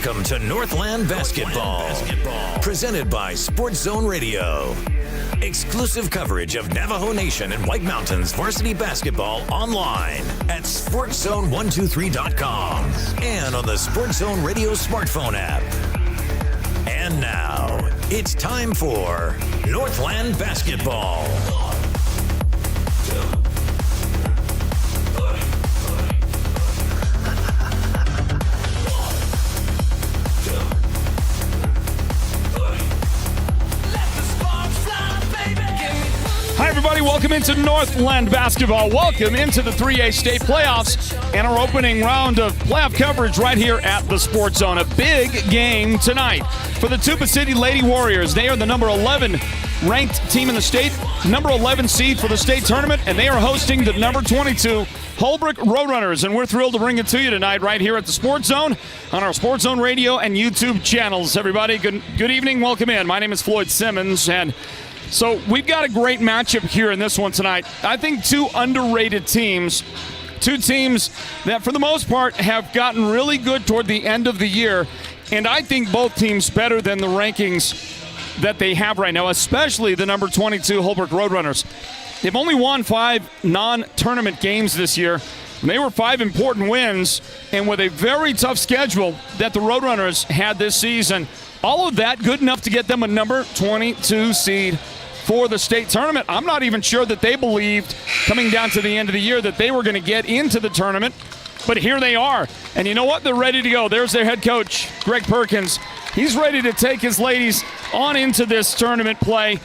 Welcome to Northland Basketball, presented by Sports Zone Radio. Exclusive coverage of Navajo Nation and White Mountains varsity basketball online at sportszone123.com and on the Sports Zone Radio smartphone app. And now, it's time for Northland Basketball. Hi, everybody. Welcome into Northland Basketball. Welcome into the 3A state playoffs and our opening round of playoff coverage right here at the Sports Zone. A big game tonight for the Tuba City Lady Warriors. They are the number 11 ranked team in the state, number 11 seed for the state tournament, and they are hosting the number 22 Holbrook Roadrunners. And we're thrilled to bring it to you tonight right here at the Sports Zone on our Sports Zone Radio and YouTube channels. Everybody, good evening. Welcome in. My name is Floyd Simmons, and so we've got a great matchup here in this one tonight. I think two underrated teams, two teams that for the most part have gotten really good toward the end of the year, and I think both teams better than the rankings that they have right now, especially the number 22 Holbrook Roadrunners. They've only won 5 non-tournament games this year, and they were 5 important wins, and with a very tough schedule that the Roadrunners had this season, all of that good enough to get them a number 22 seed for the state tournament. I'm not even sure that they believed coming down to the end of the year that they were going to get into the tournament, but here they are. And you know what? They're ready to go. There's their head coach, Greg Perkins. He's ready to take his ladies on into this tournament play,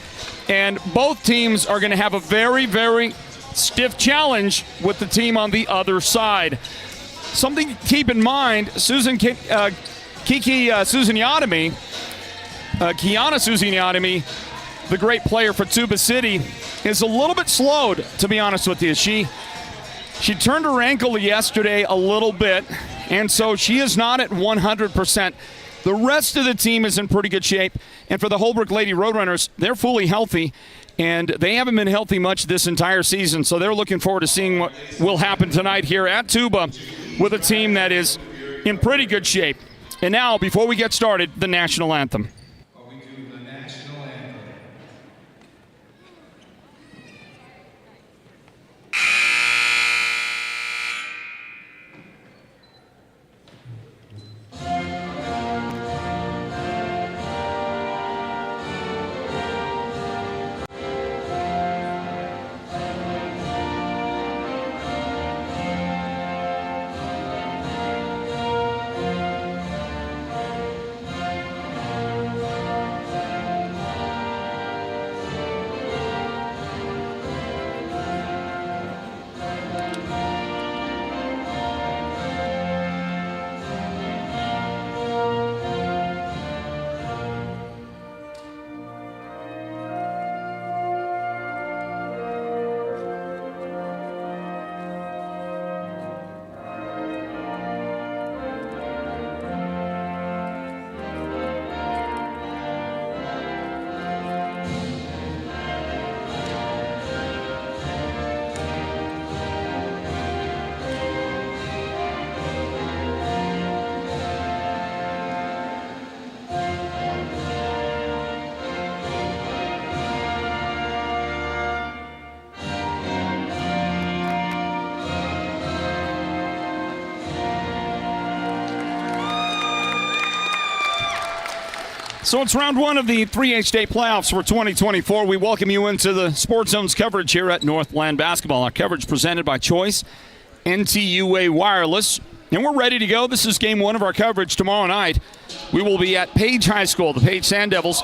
and both teams are going to have a very, very stiff challenge with the team on the other side. Something to keep in mind, Kiana Susaniotomy, the great player for Tuba City, is a little bit slowed, to be honest with you. She turned her ankle yesterday a little bit, and so she is not at 100%. The rest of the team is in pretty good shape, and for the Holbrook Lady Roadrunners, they're fully healthy, and they haven't been healthy much this entire season, so they're looking forward to seeing what will happen tonight here at Tuba with a team that is in pretty good shape. And now, before we get started, the national anthem. So it's round one of the 3A state playoffs for 2024. We welcome you into the Sports Zone's coverage here at Northland Basketball. Our coverage presented by Choice, NTUA Wireless. And we're ready to go. This is game one of our coverage tomorrow night. We will be at Page High School, the Page Sand Devils,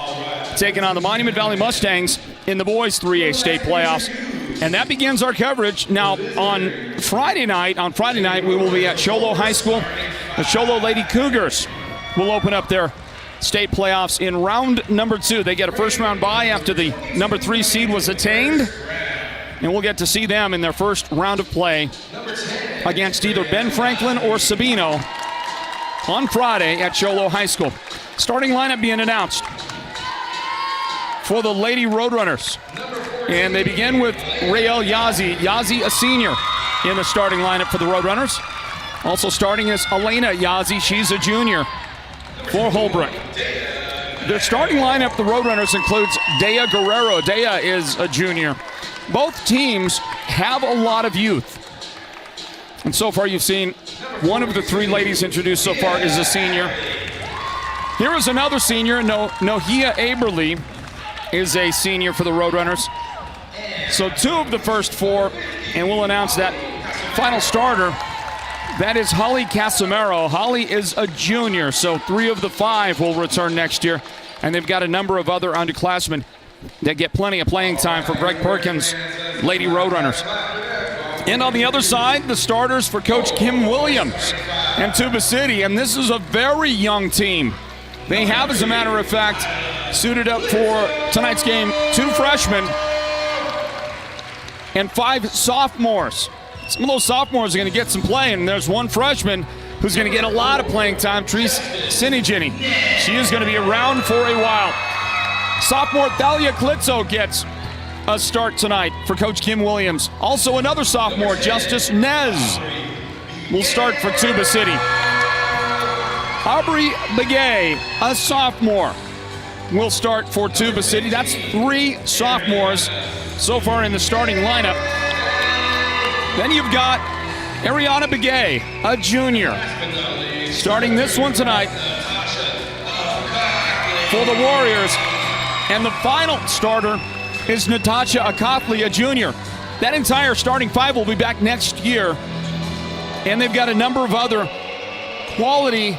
taking on the Monument Valley Mustangs in the boys 3A state playoffs. And that begins our coverage. Now, on Friday night, we will be at Sholo High School. The Sholo Lady Cougars will open up their state playoffs in round number 2. They get a first round bye after the number 3 seed was attained, and we'll get to see them in their first round of play against either Ben Franklin or Sabino on Friday at Sholo High School. Starting lineup being announced for the Lady Roadrunners, and they begin with Rael Yazi, a senior, in the starting lineup for the Roadrunners. Also starting is Elena Yazi, she's a junior. for Holbrook. Their starting lineup, the Roadrunners, includes Dea Guerrero. Dea is a junior. Both teams have a lot of youth. And so far you've seen one of the three ladies introduced so far is a senior. Here is another senior. Nohia Aberly is a senior for the Roadrunners. So two of the first four, and we'll announce that final starter. That is Holly Casimiro. Holly is a junior, so 3 of the 5 will return next year. And they've got a number of other underclassmen that get plenty of playing time for Greg Perkins' Lady Roadrunners. And on the other side, the starters for Coach Kim Williams and Tuba City. And this is a very young team. They have, as a matter of fact, suited up for tonight's game 2 freshmen and 5 sophomores. Some of those sophomores are going to get some play, and there's one freshman who's going to get a lot of playing time, Treese Sinigini. She is going to be around for a while. Sophomore Thalia Klitzo gets a start tonight for Coach Kim Williams. Also another sophomore, Justice Nez, will start for Tuba City. Aubrey Begay, a sophomore, will start for Tuba City. That's 3 sophomores so far in the starting lineup. Then you've got Ariana Begay, a junior, starting this one tonight for the Warriors. And the final starter is Natasha Akathli, a junior. That entire starting 5 will be back next year. And they've got a number of other quality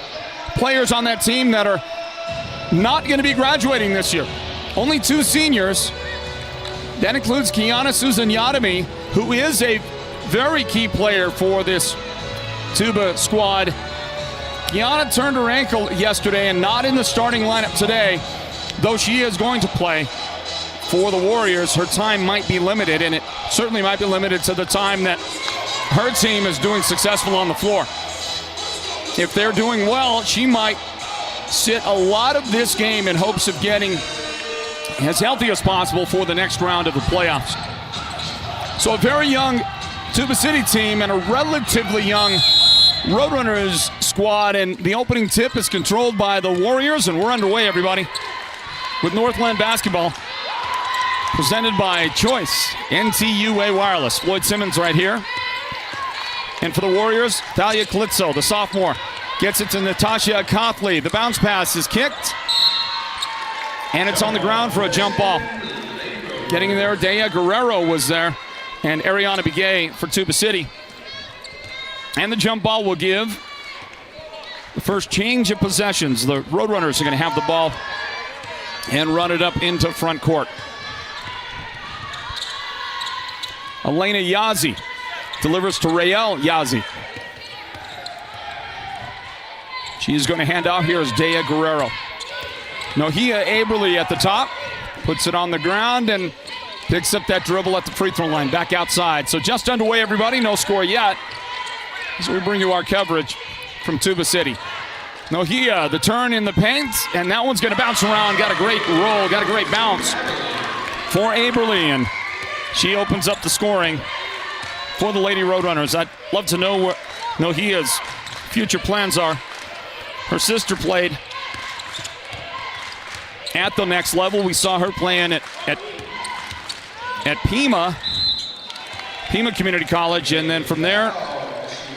players on that team that are not going to be graduating this year. Only 2 seniors. That includes Kiana Susan Yadami, who is a very key player for this Tuba squad. Kiana turned her ankle yesterday and not in the starting lineup today, though she is going to play for the Warriors. Her time might be limited, and it certainly might be limited to the time that her team is doing successful on the floor. If they're doing well, she might sit a lot of this game in hopes of getting as healthy as possible for the next round of the playoffs. So a very young Tuba City team and a relatively young Roadrunners squad, and the opening tip is controlled by the Warriors, and we're underway, everybody, with Northland basketball, presented by Choice NTUA Wireless. Floyd Simmons right here. And for the Warriors, Thalia Klitzo, the sophomore, gets it to Natasha Akathli. The bounce pass is kicked, and it's on the ground for a jump ball. Getting in there, Dea Guerrero was there, and Ariana Begay for Tuba City. And the jump ball will give the first change of possessions. The Roadrunners are going to have the ball and run it up into front court. Elena Yazzie delivers to Rael Yazzie. She is going to hand off. Here is Dea Guerrero. Nohia Aberly at the top, puts it on the ground and picks up that dribble at the free throw line, back outside. So just underway, everybody. No score yet. So we bring you our coverage from Tuba City. Nohia, the turn in the paint, and that one's going to bounce around. Got a great roll, got a great bounce for Aberly, and she opens up the scoring for the Lady Roadrunners. I'd love to know what Nohia's future plans are. Her sister played at the next level. We saw her playing at Pima Community College, and then from there,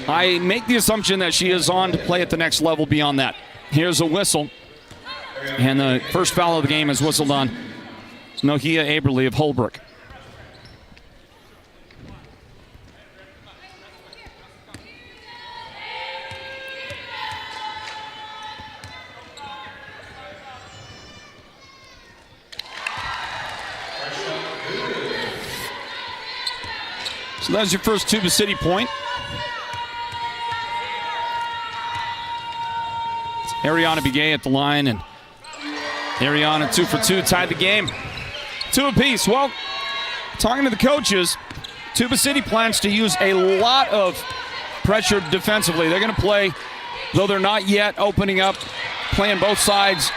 I make the assumption that she is on to play at the next level beyond that. Here's a whistle, and the first foul of the game is whistled on Nohia Aberly of Holbrook. So that's your first Tuba City point. It's Ariana Begay at the line, and Ariana 2 for 2 tied the game. 2 apiece. Well, talking to the coaches, Tuba City plans to use a lot of pressure defensively. They're going to play, though they're not yet opening up, playing both sides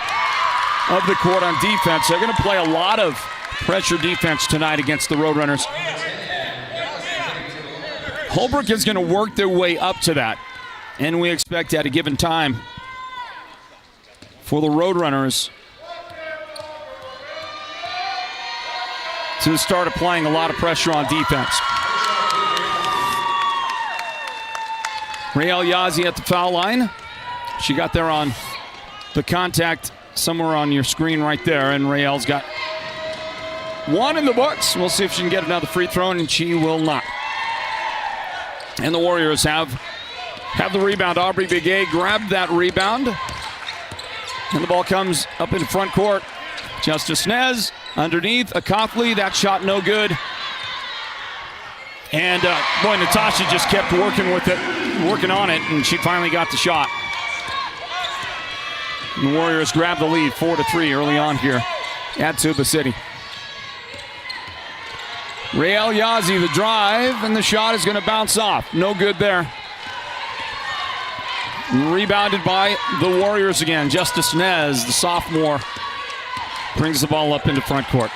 of the court on defense. They're going to play a lot of pressure defense tonight against the Roadrunners. Holbrook is going to work their way up to that, and we expect at a given time for the Roadrunners to start applying a lot of pressure on defense. Rael Yazzie at the foul line. She got there on the contact somewhere on your screen right there, and Rael's got one in the books. We'll see if she can get another free throw, and she will not. And the Warriors have the rebound. Aubrey Begay grabbed that rebound, and the ball comes up in front court. Justice Nez underneath. Akafli, that shot no good. And boy, Natasha just kept working on it, and she finally got the shot. And the Warriors grab the lead 4-3 early on here at Tuba City. Rael Yazzie, the drive, and the shot is going to bounce off. No good there. Rebounded by the Warriors again. Justice Nez, the sophomore, brings the ball up into front court.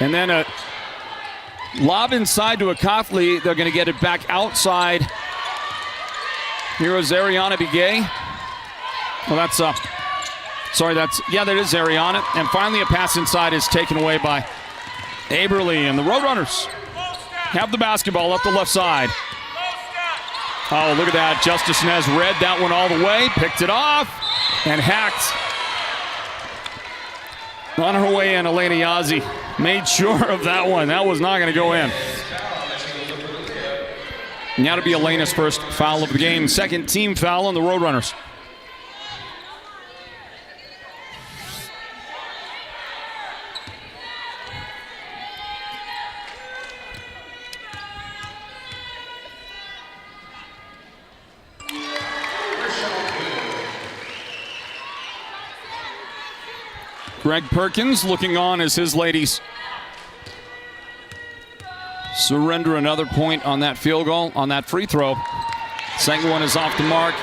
And then a lob inside to Akafli. They're going to get it back outside. Here is Ariana Begay. Well, that is Ariana. And finally a pass inside is taken away by Aberly, and the Roadrunners have the basketball up the left side. Oh, look at that. Justice Nez read that one all the way, picked it off, and hacked. On her way in, Elena Yazzie made sure of that one. That was not going to go in. Now to be Elena's first foul of the game. Second team foul on the Roadrunners. Greg Perkins looking on as his ladies surrender another point on that field goal, on that free throw. Second one is off the mark.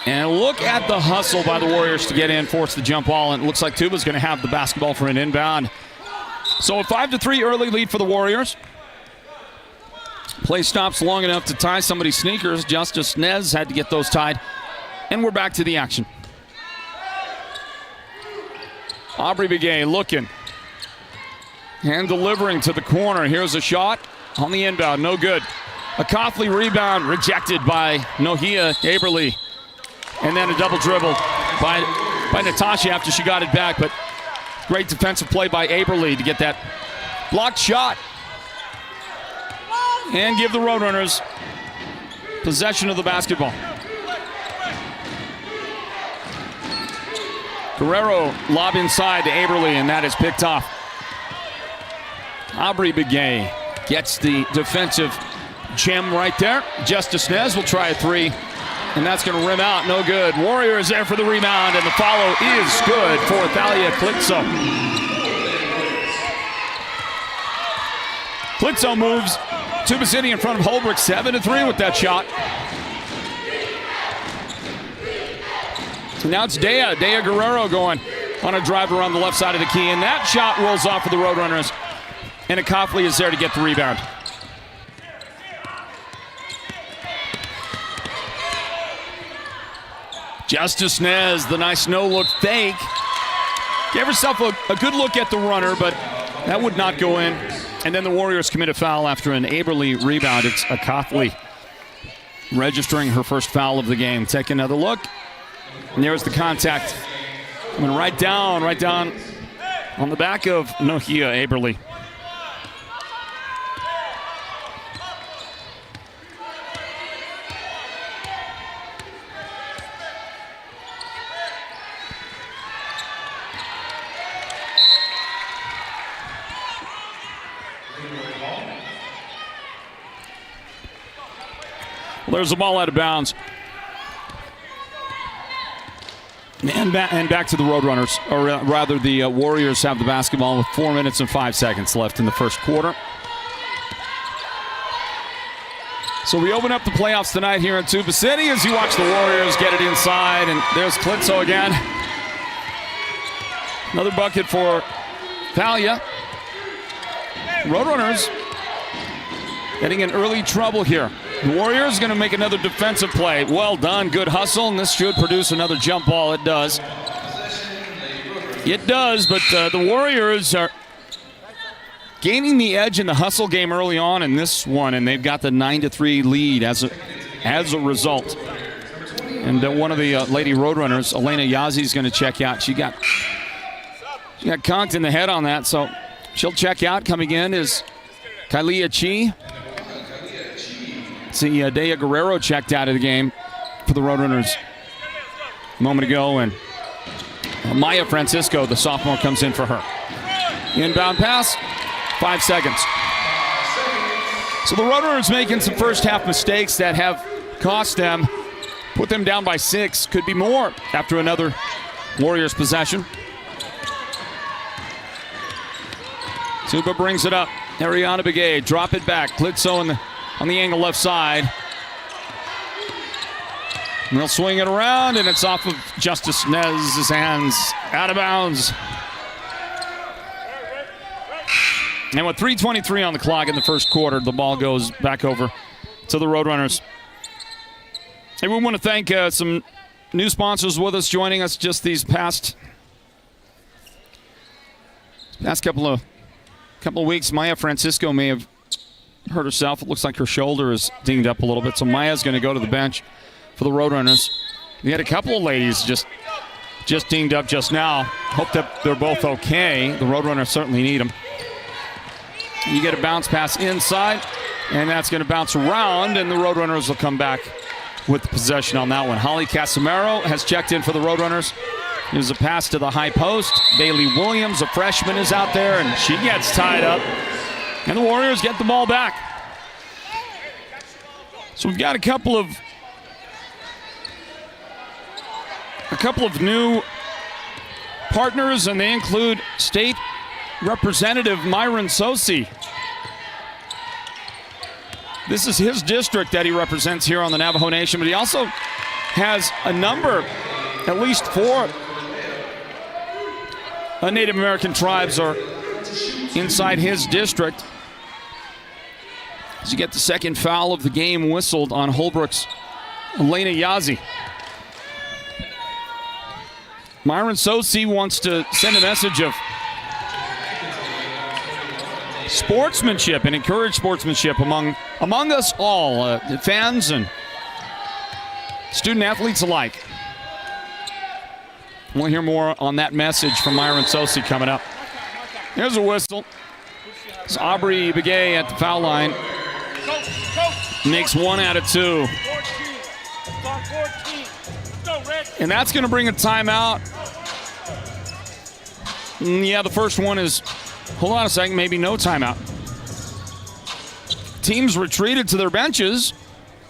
And look at the hustle by the Warriors to get in, force the jump ball, and it looks like Tuba's going to have the basketball for an inbound. So a 5-3 early lead for the Warriors. Play stops long enough to tie somebody's sneakers. Justice Nez had to get those tied. And we're back to the action. Aubrey Begay looking and delivering to the corner. Here's a shot on the inbound, no good. A Coughley rebound rejected by Nohia Aberly. And then a double dribble by Natasha after she got it back. But great defensive play by Aberly to get that blocked shot and give the Roadrunners possession of the basketball. Guerrero lob inside to Aberly, and that is picked off. Aubrey Begay gets the defensive gem right there. Justice Nez will try a three, and that's going to rim out. No good. Warriors there for the rebound, and the follow is good for Thalia Klitso. Klitso moves Tuba City in front of Holbrook 7-3 with that shot. Now it's Dea Guerrero going on a drive around the left side of the key, and that shot rolls off for the Roadrunners. And Coughley is there to get the rebound. Justice Nez, the nice no-look fake. Gave herself a good look at the runner, but that would not go in. And then the Warriors commit a foul after an Aberly rebound. It's Coughley registering her first foul of the game. Take another look. And there's the contact. Coming right down on the back of Nohia Aberly. Well, there's the ball out of bounds. And back to the Roadrunners, or rather the Warriors have the basketball with 4 minutes and 5 seconds left in the first quarter. So we open up the playoffs tonight here in Tuba City as you watch the Warriors get it inside, and there's Klitso again. Another bucket for Thalia. Roadrunners getting in early trouble here. The Warriors going to make another defensive play. Well done. Good hustle, and this should produce another jump ball. It does. It does, but the Warriors are gaining the edge in the hustle game early on in this one, and they've got the 9-3 lead as a result. And one of the Lady Roadrunners, Elena Yazzie, is going to check out. She got conked in the head on that, so she'll check out. Coming in is Kailia Chi. See, Dea Guerrero checked out of the game for the Roadrunners a moment ago, and Maya Francisco, the sophomore, comes in for her. Inbound pass, 5 seconds. So the Roadrunners making some first half mistakes that have cost them, put them down by 6, could be more after another Warriors possession. Tuba brings it up. Ariana Begay, drop it back. Klitso on the angle left side. And they'll swing it around, and it's off of Justice Nez's hands. Out of bounds. And with 3:23 on the clock in the first quarter, the ball goes back over to the Roadrunners. And we want to thank some new sponsors with us, joining us just these past couple of weeks. Maya Francisco may have hurt herself. It looks like her shoulder is dinged up a little bit, so Maya's going to go to the bench for the Roadrunners. We had a couple of ladies just dinged up just now. Hope that they're both okay. The Roadrunners certainly need them. You get a bounce pass inside, and that's going to bounce around, and the Roadrunners will come back with the possession on that one. Holly Casimiro has checked in for the Roadrunners. There's a pass to the high post. Bailey Williams, a freshman, is out there, and she gets tied up. And the Warriors get the ball back. So we've got a couple of new partners, and they include State Representative Myron Sosi. This is his district that he represents here on the Navajo Nation, but he also has a number, at least 4 Native American tribes are inside his district. As you get the second foul of the game whistled on Holbrook's Elena Yazzie. Myron Sosi wants to send a message of sportsmanship and encourage sportsmanship among us all, fans and student athletes alike. We'll hear more on that message from Myron Sosi coming up. Here's a whistle. It's Aubrey Begay at the foul line. Makes 1 out of 2. And that's going to bring a timeout. Yeah, the first one is, hold on a second, maybe no timeout. Teams retreated to their benches,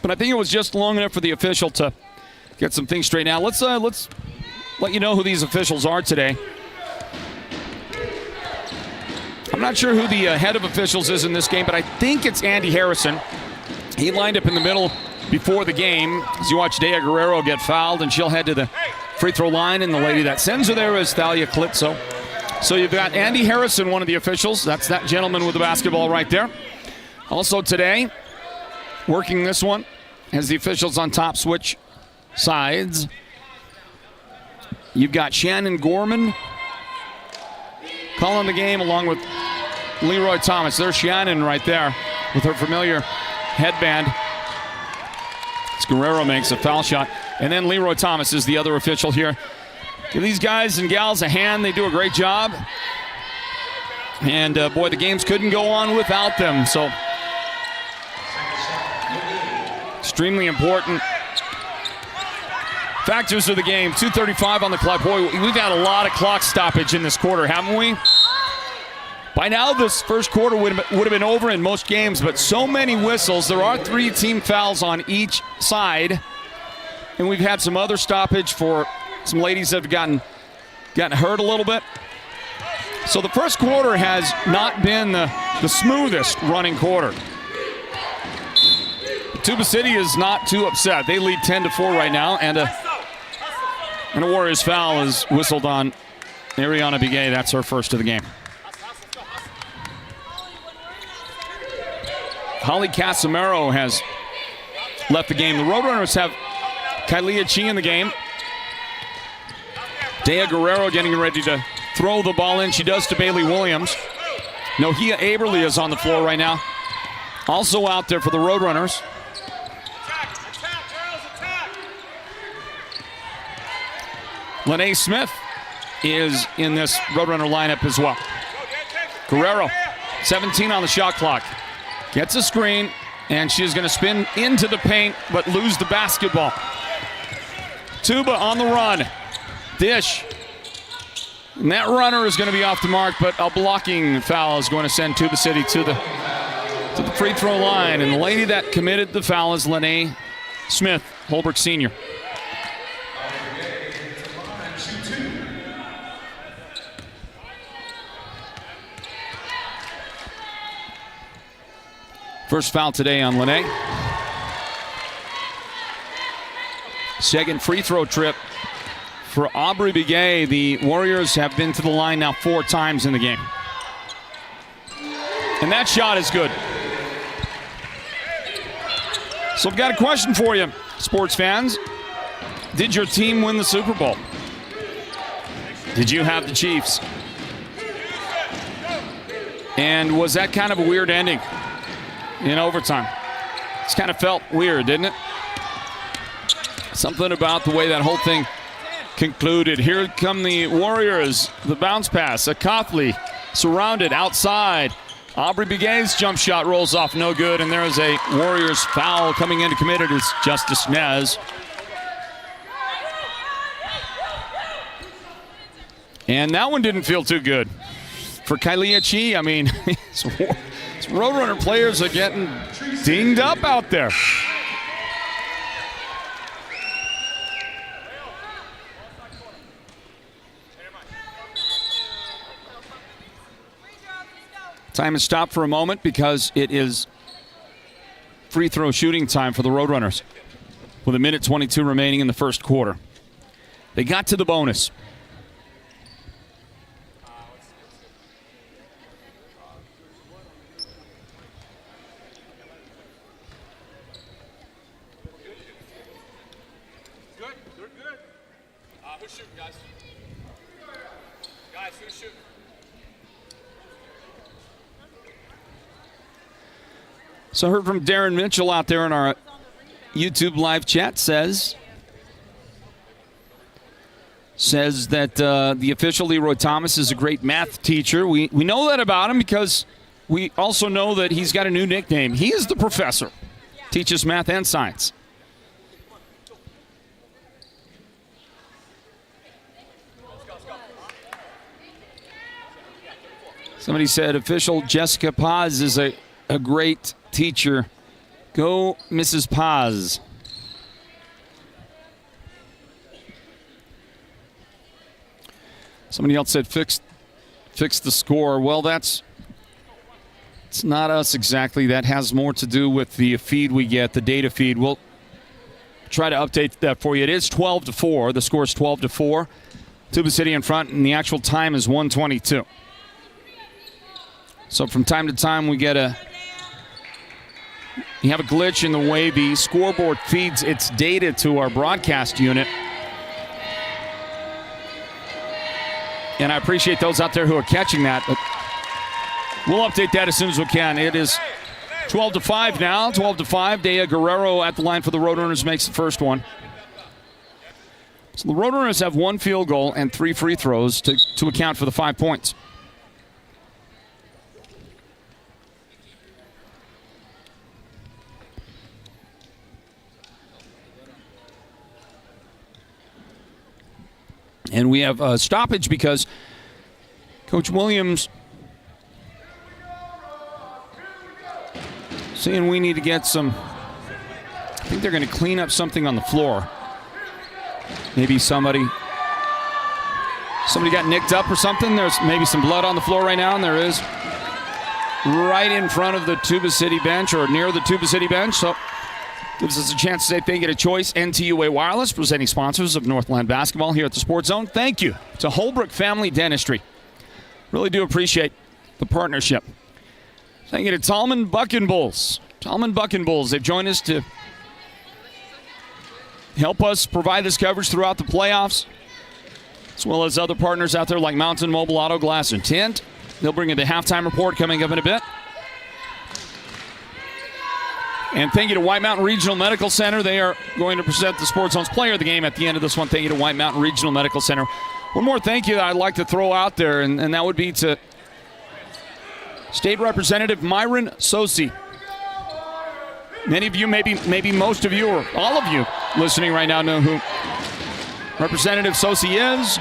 but I think it was just long enough for the official to get some things straightened out. Let's let you know who these officials are today. I'm not sure who the head of officials is in this game, but I think it's Andy Harrison. He lined up in the middle before the game. As you watch Dea Guerrero get fouled, and she'll head to the free throw line, and the lady that sends her there is Thalia Klitso. So you've got Andy Harrison, one of the officials. That's that gentleman with the basketball right there. Also today, working this one, as the officials on top switch sides, you've got Shannon Gorman calling the game along with Leroy Thomas. There's Shannon right there with her familiar headband. As Guerrero makes a foul shot. And then Leroy Thomas is the other official here. Give these guys and gals a hand. They do a great job. And boy, the games couldn't go on without them. So extremely important factors of the game. 2:35 on the clock. Boy, we've had a lot of clock stoppage in this quarter, haven't we? By now, this first quarter would have been over in most games, but so many whistles. There are 3 team fouls on each side. And we've had some other stoppage for some ladies that have gotten hurt a little bit. So the first quarter has not been the smoothest running quarter. Tuba City is not too upset. They lead 10-4 right now, and a Warriors foul is whistled on Ariana Begay. That's her first of the game. Holly Casimiro has left the game. The Roadrunners have Kailia Chi in the game. Dea Guerrero getting ready to throw the ball in. She does to Bailey Williams. Nohia Aberle is on the floor right now. Also out there for the Roadrunners. Lene Smith is in this Roadrunner lineup as well. Guerrero, 17 on the shot clock. Gets a screen, and she's going to spin into the paint, but lose the basketball. Tuba on the run. Dish. And that runner is going to be off the mark, but a blocking foul is going to send Tuba City to the free throw line. And the lady that committed the foul is Lene Smith, Holbrook senior. First foul today on Lene. Second free throw trip for Aubrey Begay. The Warriors have been to the line now 4 times in the game. And that shot is good. So I've got a question for you, sports fans. Did your team win the Super Bowl? Did you have the Chiefs? And was that kind of a weird ending in overtime? It's kind of felt weird, didn't it? Something about the way that whole thing concluded. Here come the Warriors. The bounce pass. Akathley surrounded outside. Aubrey Begay's jump shot rolls off, no good. And there is a Warriors foul coming in to commit it. It's Justice Nez. And that one didn't feel too good for Kailia Chi. I mean, Roadrunner players are getting dinged up out there. Time is stopped for a moment because it is free throw shooting time for the Roadrunners with 1:22 remaining in the first quarter. They got to the bonus. Who's shooting, guys? Guys, who's shooting? So I heard from Darren Mitchell out there in our YouTube live chat says that the official Leroy Thomas is a great math teacher. We know that about him because we also know that he's got a new nickname. He is the professor. Teaches math and science. Somebody said official Jessica Paz is a great teacher. Go, Mrs. Paz. Somebody else said fix the score. Well, it's not us exactly. That has more to do with the feed we get, the data feed. We'll try to update that for you. It is 12-4. The score is 12-4. Tuba City in front, and the actual time is 1:22. So from time to time, you have a glitch in the way the scoreboard feeds its data to our broadcast unit. And I appreciate those out there who are catching that. But we'll update that as soon as we can. It is 12-5 now. 12-5. Dea Guerrero at the line for the Roadrunners makes the first one. So the Roadrunners have 1 field goal and 3 free throws to account for the 5 points. And we have a stoppage because Coach Williams saying we need to get some, I think they're going to clean up something on the floor. Maybe somebody got nicked up or something. There's maybe some blood on the floor right now, and there is right in front of the Tuba City bench or near the Tuba City bench. So gives us a chance to say thank you to Choice NTUA Wireless, presenting sponsors of Northland Basketball here at the Sports Zone. Thank you to Holbrook Family Dentistry. Really do appreciate the partnership. Thank you to Tallman Buck and Bulls. Tallman Buck and Bulls, they've joined us to help us provide this coverage throughout the playoffs, as well as other partners out there like Mountain Mobile Auto Glass and Tint. They'll bring you the halftime report coming up in a bit. And thank you to White Mountain Regional Medical Center. They are going to present the Sports Zone's Player of the Game at the end of this one. Thank you to White Mountain Regional Medical Center. One more thank you that I'd like to throw out there, and that would be to State Representative Myron Sosi. Many of you, maybe most of you, or all of you listening right now know who Representative Sosi is.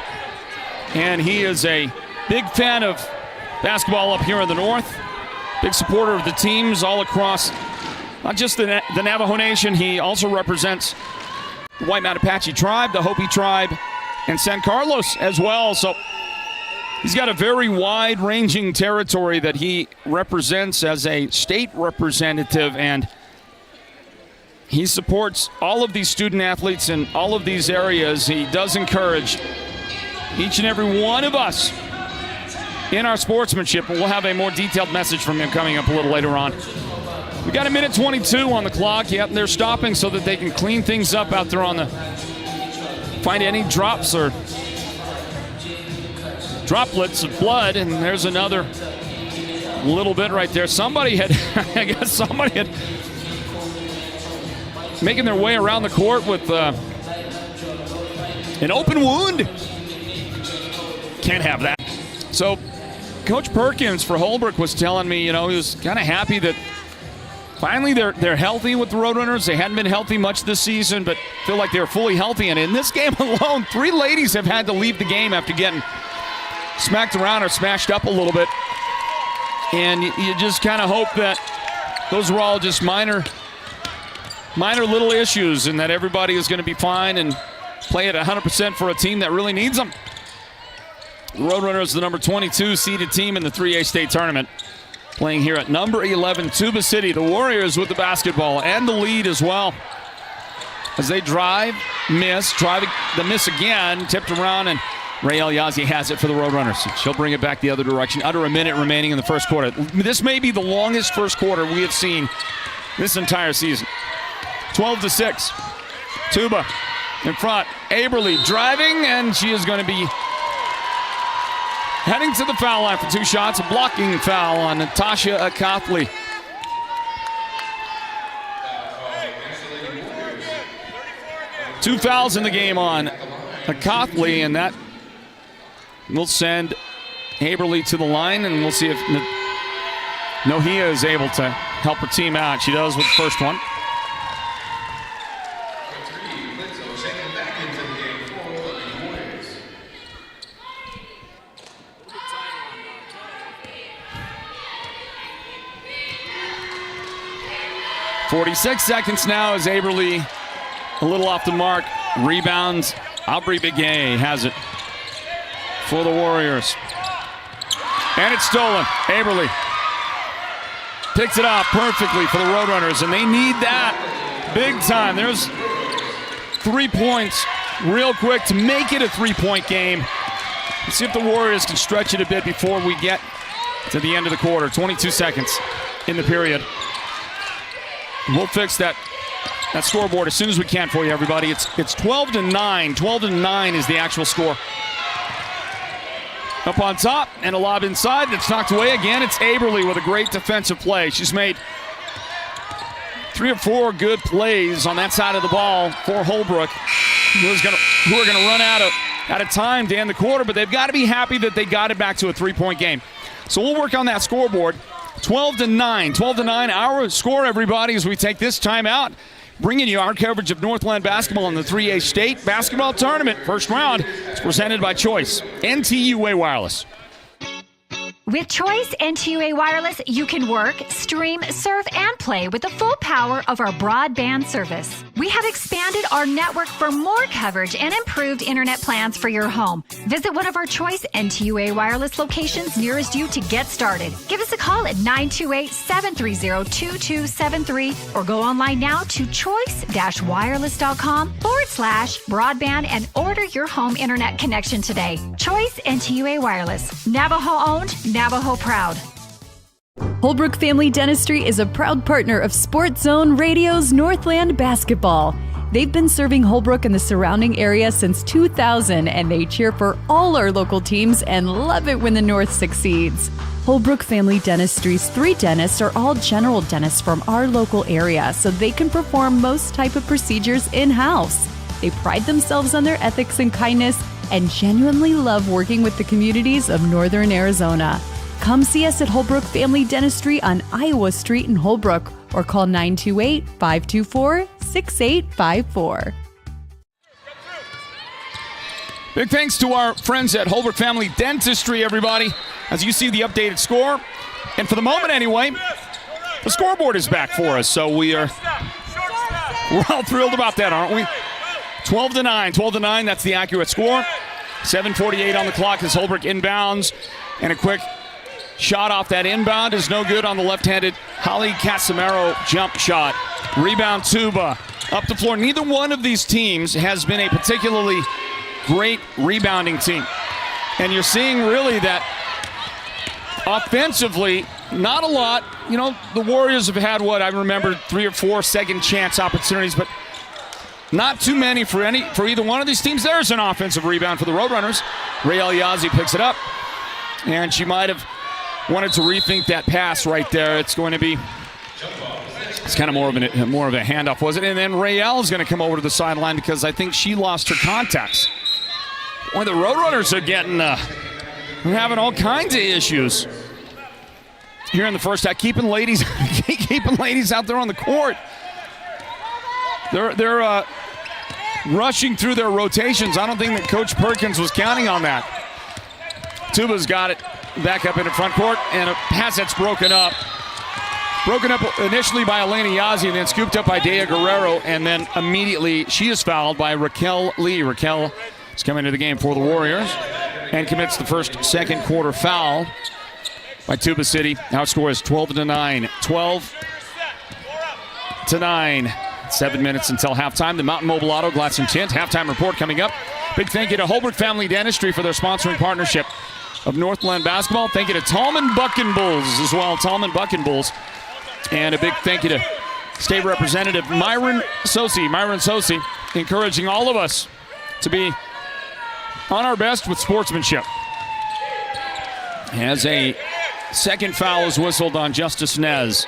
And he is a big fan of basketball up here in the North. Big supporter of the teams all across, not just the Navajo Nation. He also represents the White Mountain Apache tribe, the Hopi tribe, and San Carlos as well. So he's got a very wide-ranging territory that he represents as a state representative, and he supports all of these student athletes in all of these areas. He does encourage each and every one of us in our sportsmanship. We'll have a more detailed message from him coming up a little later on. We got a minute 22 on the clock. Yep, they're stopping so that they can clean things up out there on the, find any drops or droplets of blood. And there's another little bit right there. Somebody had, I guess somebody had making their way around the court with an open wound. Can't have that. So Coach Perkins for Holbrook was telling me, he was kind of happy that finally they're healthy with the Roadrunners. They hadn't been healthy much this season, but feel like they're fully healthy. And in this game alone, 3 ladies have had to leave the game after getting smacked around or smashed up a little bit. And you just kind of hope that those were all just minor little issues and that everybody is going to be fine and play at 100% for a team that really needs them. The Roadrunners, the number 22 seeded team in the 3A state tournament, playing here at number 11, Tuba City. The Warriors with the basketball and the lead as well. As they drive, miss, try the miss again, tipped around, and Ray Elyazi has it for the Roadrunners. She'll bring it back the other direction. Under a minute remaining in the first quarter. This may be the longest first quarter we have seen this entire season. 12-6. Tuba in front. Aberly driving, and she is going to be heading to the foul line for 2 shots. A blocking foul on Natasha Akathli. Two fouls in the game on Akathli, and that will send Aberly to the line, and we'll see if Nohia is able to help her team out. She does with the first one. .46 seconds now as Aberly a little off the mark. Rebounds. Aubrey Begay has it for the Warriors. And it's stolen. Aberly picks it up perfectly for the Roadrunners, and they need that big time. There's 3 points real quick to make it a 3-point game. Let's see if the Warriors can stretch it a bit before we get to the end of the quarter. 22 seconds in the period. We'll fix that scoreboard as soon as we can for you, everybody. It's 12-9. 12-9 is the actual score. Up on top, and a lob inside. It's knocked away again. It's Aberly with a great defensive play. She's made 3 or 4 good plays on that side of the ball for Holbrook, who are going to run out of time to end the quarter, but they've got to be happy that they got it back to a 3-point game. So we'll work on that scoreboard. 12-9. 12-9, our score, everybody, as we take this time out. Bringing you our coverage of Northland basketball in the 3A State Basketball Tournament. First round is presented by Choice, NTUA Wireless. With Choice NTUA Wireless, you can work, stream, surf, and play with the full power of our broadband service. We have expanded our network for more coverage and improved internet plans for your home. Visit one of our Choice NTUA Wireless locations nearest you to get started. Give us a call at 928-730-2273 or go online now to choice-wireless.com/broadband and order your home internet connection today. Choice NTUA Wireless. Navajo-owned, Navajo proud. Holbrook Family Dentistry is a proud partner of Sports Zone Radio's Northland Basketball. They've been serving Holbrook and the surrounding area since 2000, and they cheer for all our local teams and love it when the North succeeds. Holbrook Family Dentistry's 3 dentists are all general dentists from our local area, so they can perform most type of procedures in-house. They pride themselves on their ethics and kindness and genuinely love working with the communities of Northern Arizona. Come see us at Holbrook Family Dentistry on Iowa Street in Holbrook or call 928-524-6854. Big thanks to our friends at Holbrook Family Dentistry, everybody. As you see the updated score, and for the moment anyway, the scoreboard is back for us. So we're all thrilled about that, aren't we? 12-9, 12-9, that's the accurate score. 7:48 on the clock as Holbrook inbounds, and a quick shot off that inbound is no good on the left-handed Holly Casimiro jump shot. Rebound Tuba up the floor. Neither one of these teams has been a particularly great rebounding team. And you're seeing really that offensively, not a lot. You know, the Warriors have had what I remember 3 or 4 second chance opportunities, but not too many for either one of these teams. There's an offensive rebound for the Roadrunners. Rael Yazzie picks it up, and she might have wanted to rethink that pass right there. It's kind of more of a handoff, was it? And then Rael is going to come over to the sideline because I think she lost her contacts. Boy, the Roadrunners are having all kinds of issues here in the first half, keeping ladies out there on the court. They're rushing through their rotations. I don't think that Coach Perkins was counting on that. Tuba's got it back up in the front court, and a pass that's broken up. Broken up initially by Elena Yazzie, and then scooped up by Dea Guerrero, and then immediately she is fouled by Raquel Lee. Raquel is coming into the game for the Warriors and commits the first second quarter foul by Tuba City. Now score is 12-9. 12-9. 7 minutes until halftime. The Mountain Mobile Auto Glass and Tint halftime report coming up. Big thank you to Holbrook Family Dentistry for their sponsoring partnership of Northland Basketball. Thank you to Tallman Bucking Bulls as well. Tallman Bucking Bulls. And a big thank you to State Representative Myron Sosi, encouraging all of us to be on our best with sportsmanship. As a second foul is whistled on Justice Nez.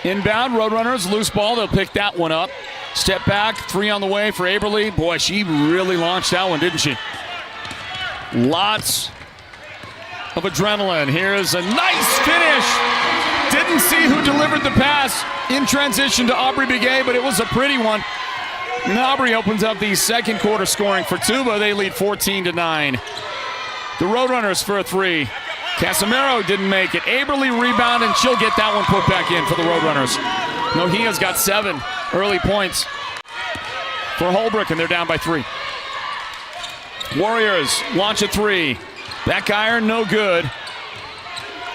Inbound, Roadrunners, loose ball. They'll pick that one up. Step back, 3 on the way for Aberly. Boy, she really launched that one, didn't she? Lots of adrenaline. Here's a nice finish. Didn't see who delivered the pass in transition to Aubrey Begay, but it was a pretty one. And Aubrey opens up the second quarter scoring for Tuba. They lead 14-9. The Roadrunners for a 3. Casimiro didn't make it. Aberly rebound, and she'll get that one put back in for the Roadrunners. Nohia's got 7 early points for Holbrook, and they're down by 3. Warriors launch a 3. Back iron, no good.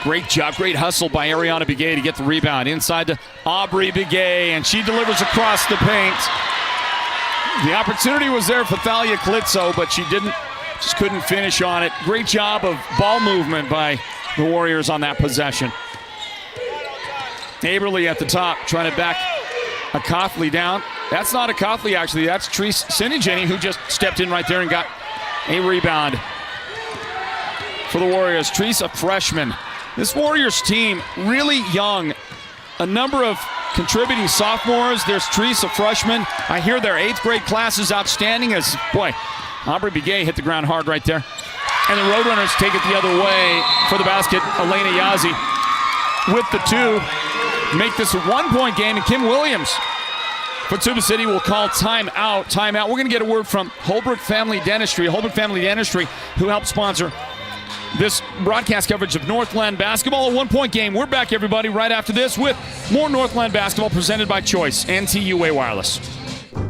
Great job, great hustle by Ariana Begay to get the rebound. Inside to Aubrey Begay, and she delivers across the paint. The opportunity was there for Thalia Klitso, but she just couldn't finish on it. Great job of ball movement by the Warriors on that possession. Aberly at the top, trying to back a Coughley down. That's not a Coughley, actually. That's Treese Sinigeni, who just stepped in right there and got a rebound for the Warriors. Treese, a freshman. This Warriors team, really young. A number of contributing sophomores. There's Treese, a freshman. I hear their 8th grade class is outstanding as, boy, Aubrey Begay hit the ground hard right there. And the Roadrunners take it the other way for the basket. Elena Yazzie with the 2. Make this a 1-point game, and Kim Williams for Tuba City will call timeout. Timeout. We're going to get a word from Holbrook Family Dentistry. Holbrook Family Dentistry, who helped sponsor this broadcast coverage of Northland basketball. A 1-point game. We're back, everybody, right after this with more Northland basketball presented by Choice NTUA Wireless.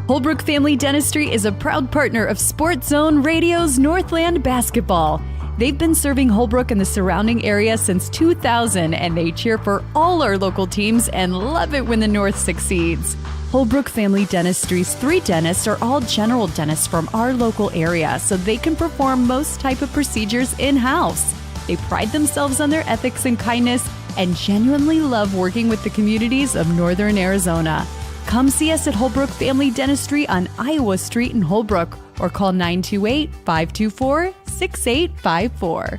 Holbrook Family Dentistry is a proud partner of Sports Zone Radio's Northland Basketball. They've been serving Holbrook and the surrounding area since 2000, and they cheer for all our local teams and love it when the North succeeds. Holbrook Family Dentistry's 3 dentists are all general dentists from our local area, so they can perform most type of procedures in-house. They pride themselves on their ethics and kindness and genuinely love working with the communities of Northern Arizona. Come see us at Holbrook Family Dentistry on Iowa Street in Holbrook or call 928-524-6854.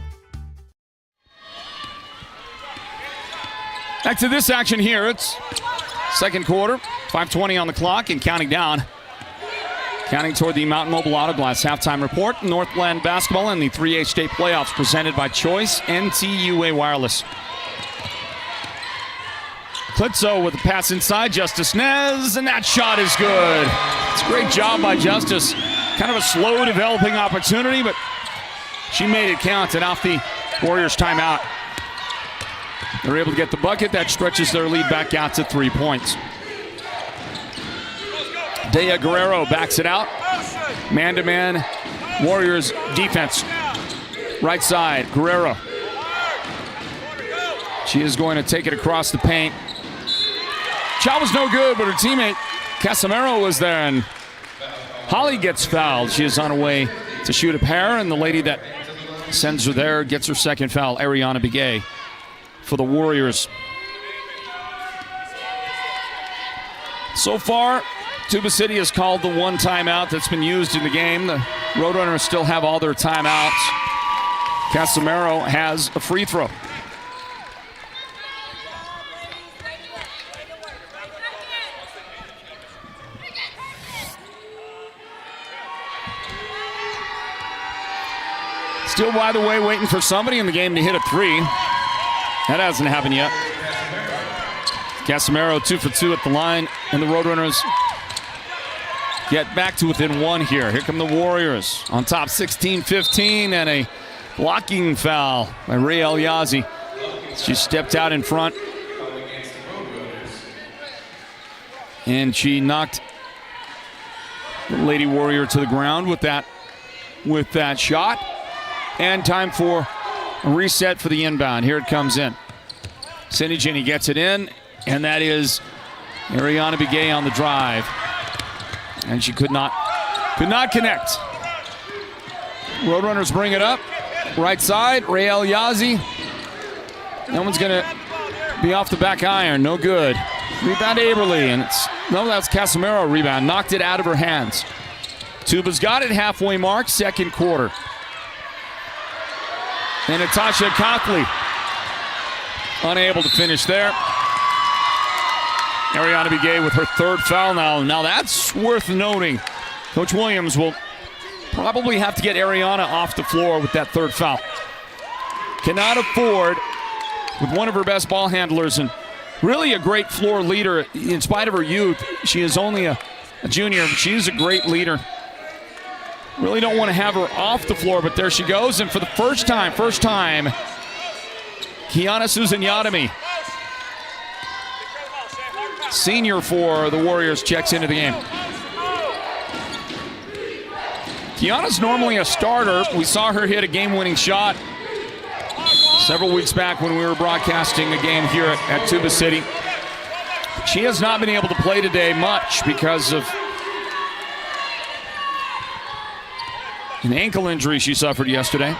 Back to this action here. It's second quarter, 5:20 on the clock and counting down. Counting toward the Mountain Mobile Auto Glass halftime report. Northland basketball and the 3A state playoffs presented by Choice NTUA Wireless. Klitzo with the pass inside, Justice Nez, and that shot is good. It's a great job by Justice. Kind of a slow developing opportunity, but she made it count, and off the Warriors timeout. They're able to get the bucket. That stretches their lead back out to 3 points. Dea Guerrero backs it out. Man-to-man Warriors defense. Right side, Guerrero. She is going to take it across the paint. Shot was no good, but her teammate Casimiro was there, and Holly gets fouled. She is on her way to shoot a pair, and the lady that sends her there gets her second foul, Ariana Begay, for the Warriors. So far, Tuba City has called the one timeout that's been used in the game. The Roadrunners still have all their timeouts. Casimiro has a free throw. Still, by the way, waiting for somebody in the game to hit a three. That hasn't happened yet. Casimiro 2 for 2 at the line, and the Roadrunners get back to within one here. Here come the Warriors on top 16-15, and a blocking foul by Ray El-Yazi. She stepped out in front, and she knocked the Lady Warrior to the ground with that shot. And time for a reset for the inbound. Here it comes in. Cindy Ginny gets it in, and that is Ariana Begay on the drive. And she could not connect. Roadrunners bring it up. Right side, Ray El-Yazi. That one's going to be off the back iron. No good. Rebound Aberly, and that's Casimiro rebound. Knocked it out of her hands. Tuba's got it, halfway mark, second quarter. And Natasha Copley unable to finish there. Ariana Begay with her third foul now. Now that's worth noting. Coach Williams will probably have to get Ariana off the floor with that third foul. Cannot afford, with one of her best ball handlers and really a great floor leader in spite of her youth. She is only a junior, but she is a great leader. Really don't want to have her off the floor, but there she goes. And for the first time, Kiana Susan-Yadami, senior for the Warriors, checks into the game. Kiana's normally a starter. We saw her hit a game-winning shot several weeks back when we were broadcasting a game here at Tuba City. She has not been able to play today much because of an ankle injury she suffered yesterday.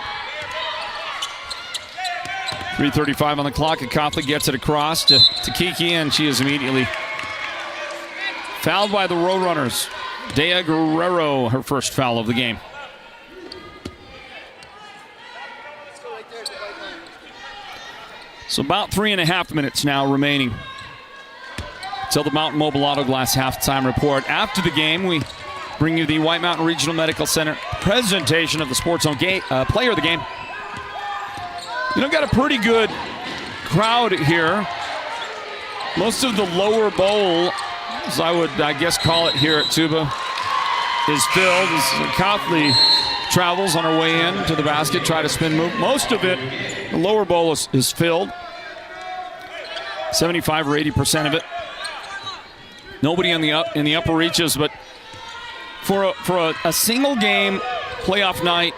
3:35 on the clock, and Copley gets it across to Kiki, and she is immediately fouled by the Roadrunners. Dea Guerrero, her first foul of the game. So about 3.5 minutes now remaining till the Mountain Mobile Auto Glass halftime report. After the game, we bring you the White Mountain Regional Medical Center presentation of the Sports Zone player of the game. Got a pretty good crowd here. Most of the lower bowl, as I would, call it here at Tuba, is filled as Copley travels on her way in to the basket, try to spin move. Most of it, the lower bowl is filled. 75 or 80% of it. Nobody in the upper reaches, but for a single game playoff night,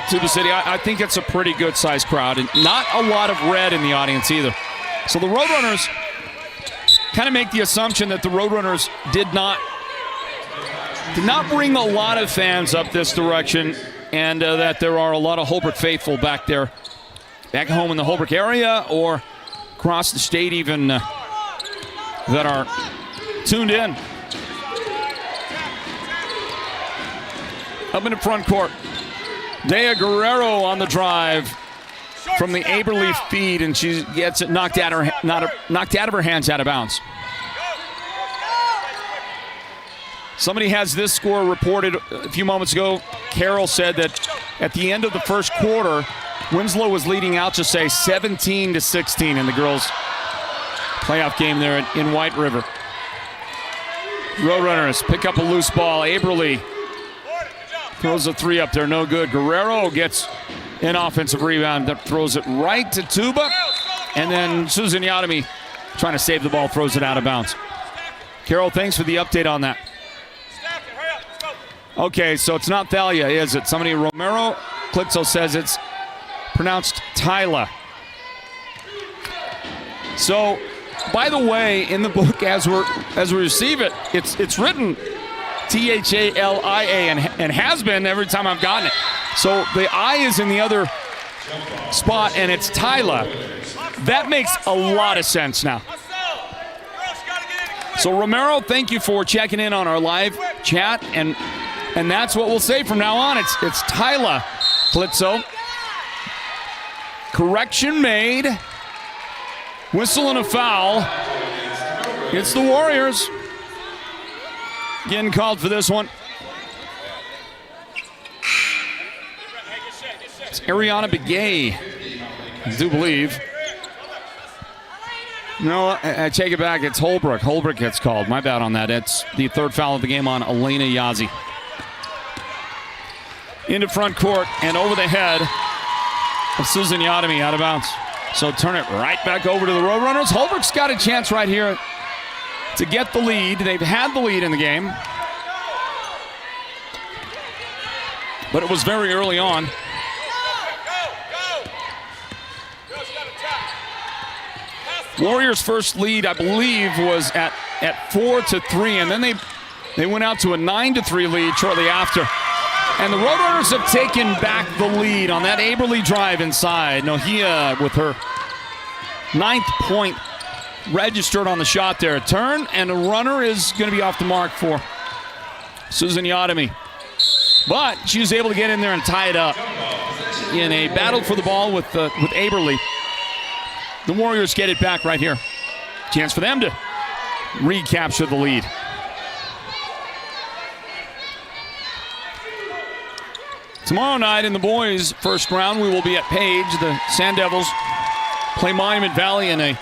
Tuba City, I think it's a pretty good sized crowd, and not a lot of red in the audience either. So the Roadrunners kind of make the assumption that the Roadrunners did not bring a lot of fans up this direction, and that there are a lot of Holbrook faithful back there, back home in the Holbrook area or across the state even, that are tuned in. Up in the front court. Dea Guerrero on the drive from the Aberle feed, and she gets it knocked out of her hands, out of bounds. Somebody has this score reported a few moments ago. Carol said that at the end of the first quarter, Winslow was leading out to say 17-16 in the girls' playoff game there in White River. Roadrunners pick up a loose ball. Aberle throws a three up there, no good. Guerrero gets an offensive rebound that throws it right to Tuba. And then Susan Yadami, trying to save the ball, throws it out of bounds. Carol, thanks for the update on that. Okay, so it's not Thalia, is it? Somebody, Romero Klitzo says it's pronounced Tyla. So, by the way, in the book as we receive it, it's written T-H-A-L-I-A and has been every time I've gotten it. So the I is in the other spot and it's Tyla. That makes a lot of sense now. So Romero, thank you for checking in on our live chat, and that's what we'll say from now on. It's Tyla Klitzo. Correction made. Whistle and a foul. It's the Warriors. Getting called for this one. It's Ariana Begay, I do believe. No, I take it back. It's Holbrook. Holbrook gets called. My bad on that. It's the third foul of the game on Elena Yazzie. Into front court and over the head of Susan Yadami, out of bounds. So turn it right back over to the Roadrunners. Holbrook's got a chance right here to get the lead. They've had the lead in the game, but it was very early on. Warriors' first lead, I believe, was at 4-3, and then they went out to a 9-3 lead shortly after. And the Roadrunners have taken back the lead on that Aberle drive inside. Nohia with her 9th point registered on the shot there. A turn, and a runner is going to be off the mark for Susan Yadami. But she was able to get in there and tie it up in a battle for the ball with Aberle. The Warriors get it back right here. Chance for them to recapture the lead. Tomorrow night in the boys' first round, we will be at Page. The Sand Devils play Monument Valley in a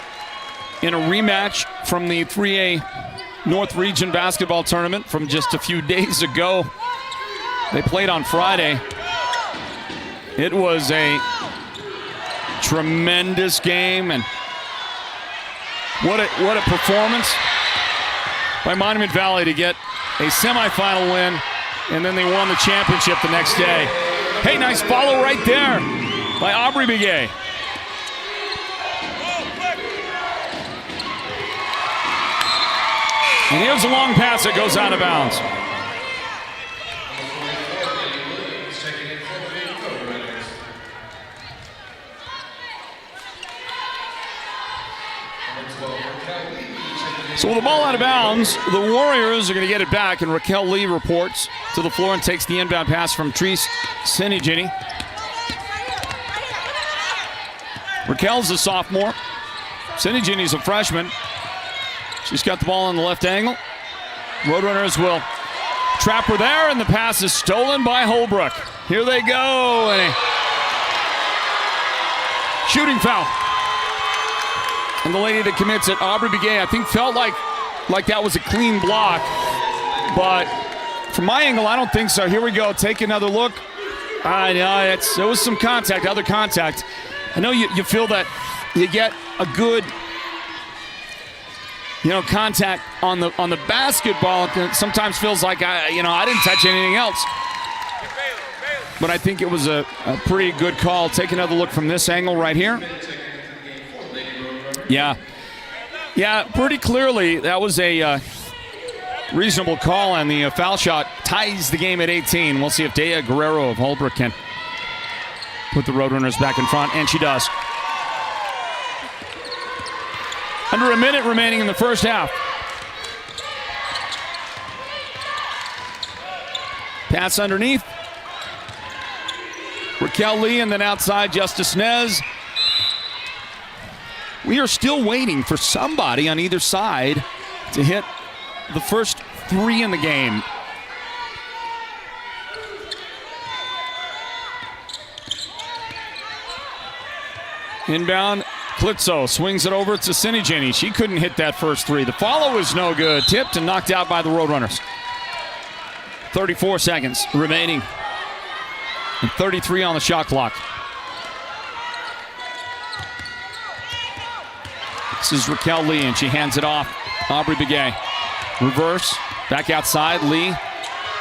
rematch from the 3A North Region basketball tournament from just a few days ago. They played on Friday. It was a tremendous game, and what a performance by Monument Valley to get a semifinal win, and then they won the championship the next day. Hey, nice follow right there by Aubrey Begay. And here's a long pass that goes out of bounds. So with the ball out of bounds, the Warriors are going to get it back, and Raquel Lee reports to the floor and takes the inbound pass from Treese Sinigini. Raquel's a sophomore. Sinigini's a freshman. She's got the ball on the left angle. Roadrunners will trap her there, and the pass is stolen by Holbrook. Here they go, and a shooting foul. And the lady that commits it, Aubrey Begay, I think felt like that was a clean block. But from my angle, I don't think so. Here we go. Take another look. There was some contact, other contact. I know you feel that you get a good, contact on the basketball. It sometimes feels like I didn't touch anything else. But I think it was a pretty good call. Take another look from this angle right here. Yeah, pretty clearly that was a reasonable call, and the foul shot ties the game at 18. We'll see if Dea Guerrero of Holbrook can put the Roadrunners back in front, and she does. Under a minute remaining in the first half. Pass underneath. Raquel Lee, and then outside Justice Nez. We are still waiting for somebody on either side to hit the first 3 in the game. Inbound, Klitzo swings it over to Sinigini. She couldn't hit that first 3. The follow is no good. Tipped and knocked out by the Roadrunners. 34 seconds remaining. And 33 on the shot clock. This is Raquel Lee, and she hands it off. Aubrey Begay. Reverse. Back outside. Lee.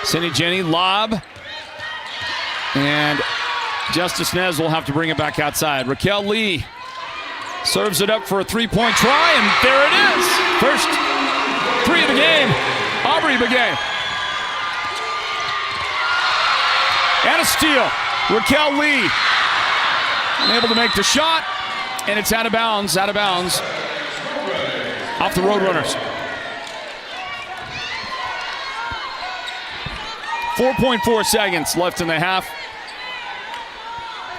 Sinigini. Lob. And Justice Nez will have to bring it back outside. Raquel Lee serves it up for a 3-point try, and there it is. First 3 of the game. Aubrey Begay. And a steal. Raquel Lee unable to make the shot, and it's out of bounds. Off the Roadrunners. 4.4 seconds left in the half.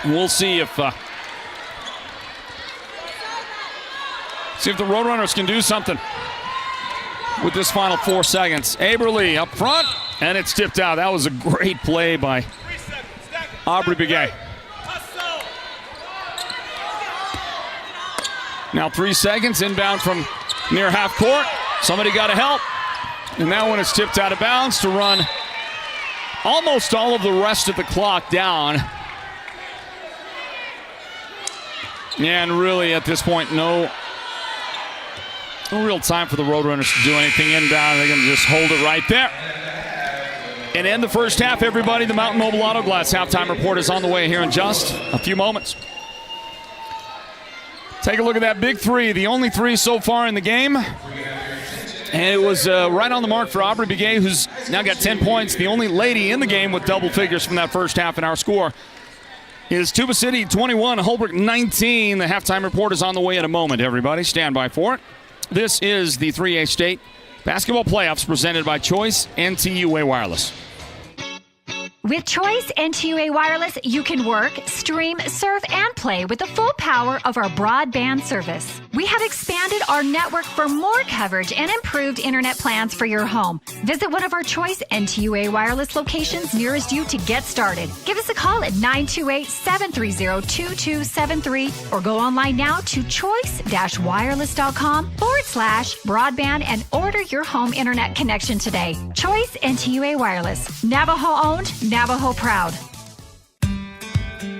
And we'll see if the Roadrunners can do something with this final 4 seconds. Aberly up front, and it's tipped out. That was a great play by Aubrey Begay. Now 3 seconds, inbound from near half court. Somebody got to help. And that one is tipped out of bounds to run almost all of the rest of the clock down. And really, at this point, no real time for the Roadrunners to do anything inbound. They're going to just hold it right there. And end the first half, everybody. The Mountain Mobile Auto Glass halftime report is on the way here in just a few moments. Take a look at that big 3, the only 3 so far in the game. And it was right on the mark for Aubrey Begay, who's now got 10 points. The only lady in the game with double figures from that first half, and our score is Tuba City 21, Holbrook 19. The halftime report is on the way in a moment, everybody. Stand by for it. This is the 3A State Basketball Playoffs presented by Choice NTUA Wireless. With Choice NTUA Wireless, you can work, stream, surf, and play with the full power of our broadband service. We have expanded our network for more coverage and improved internet plans for your home. Visit one of our Choice NTUA Wireless locations nearest you to get started. Give us a call at 928-730-2273 or go online now to choice-wireless.com/broadband and order your home internet connection today. Choice NTUA Wireless. Navajo-owned, Navajo proud.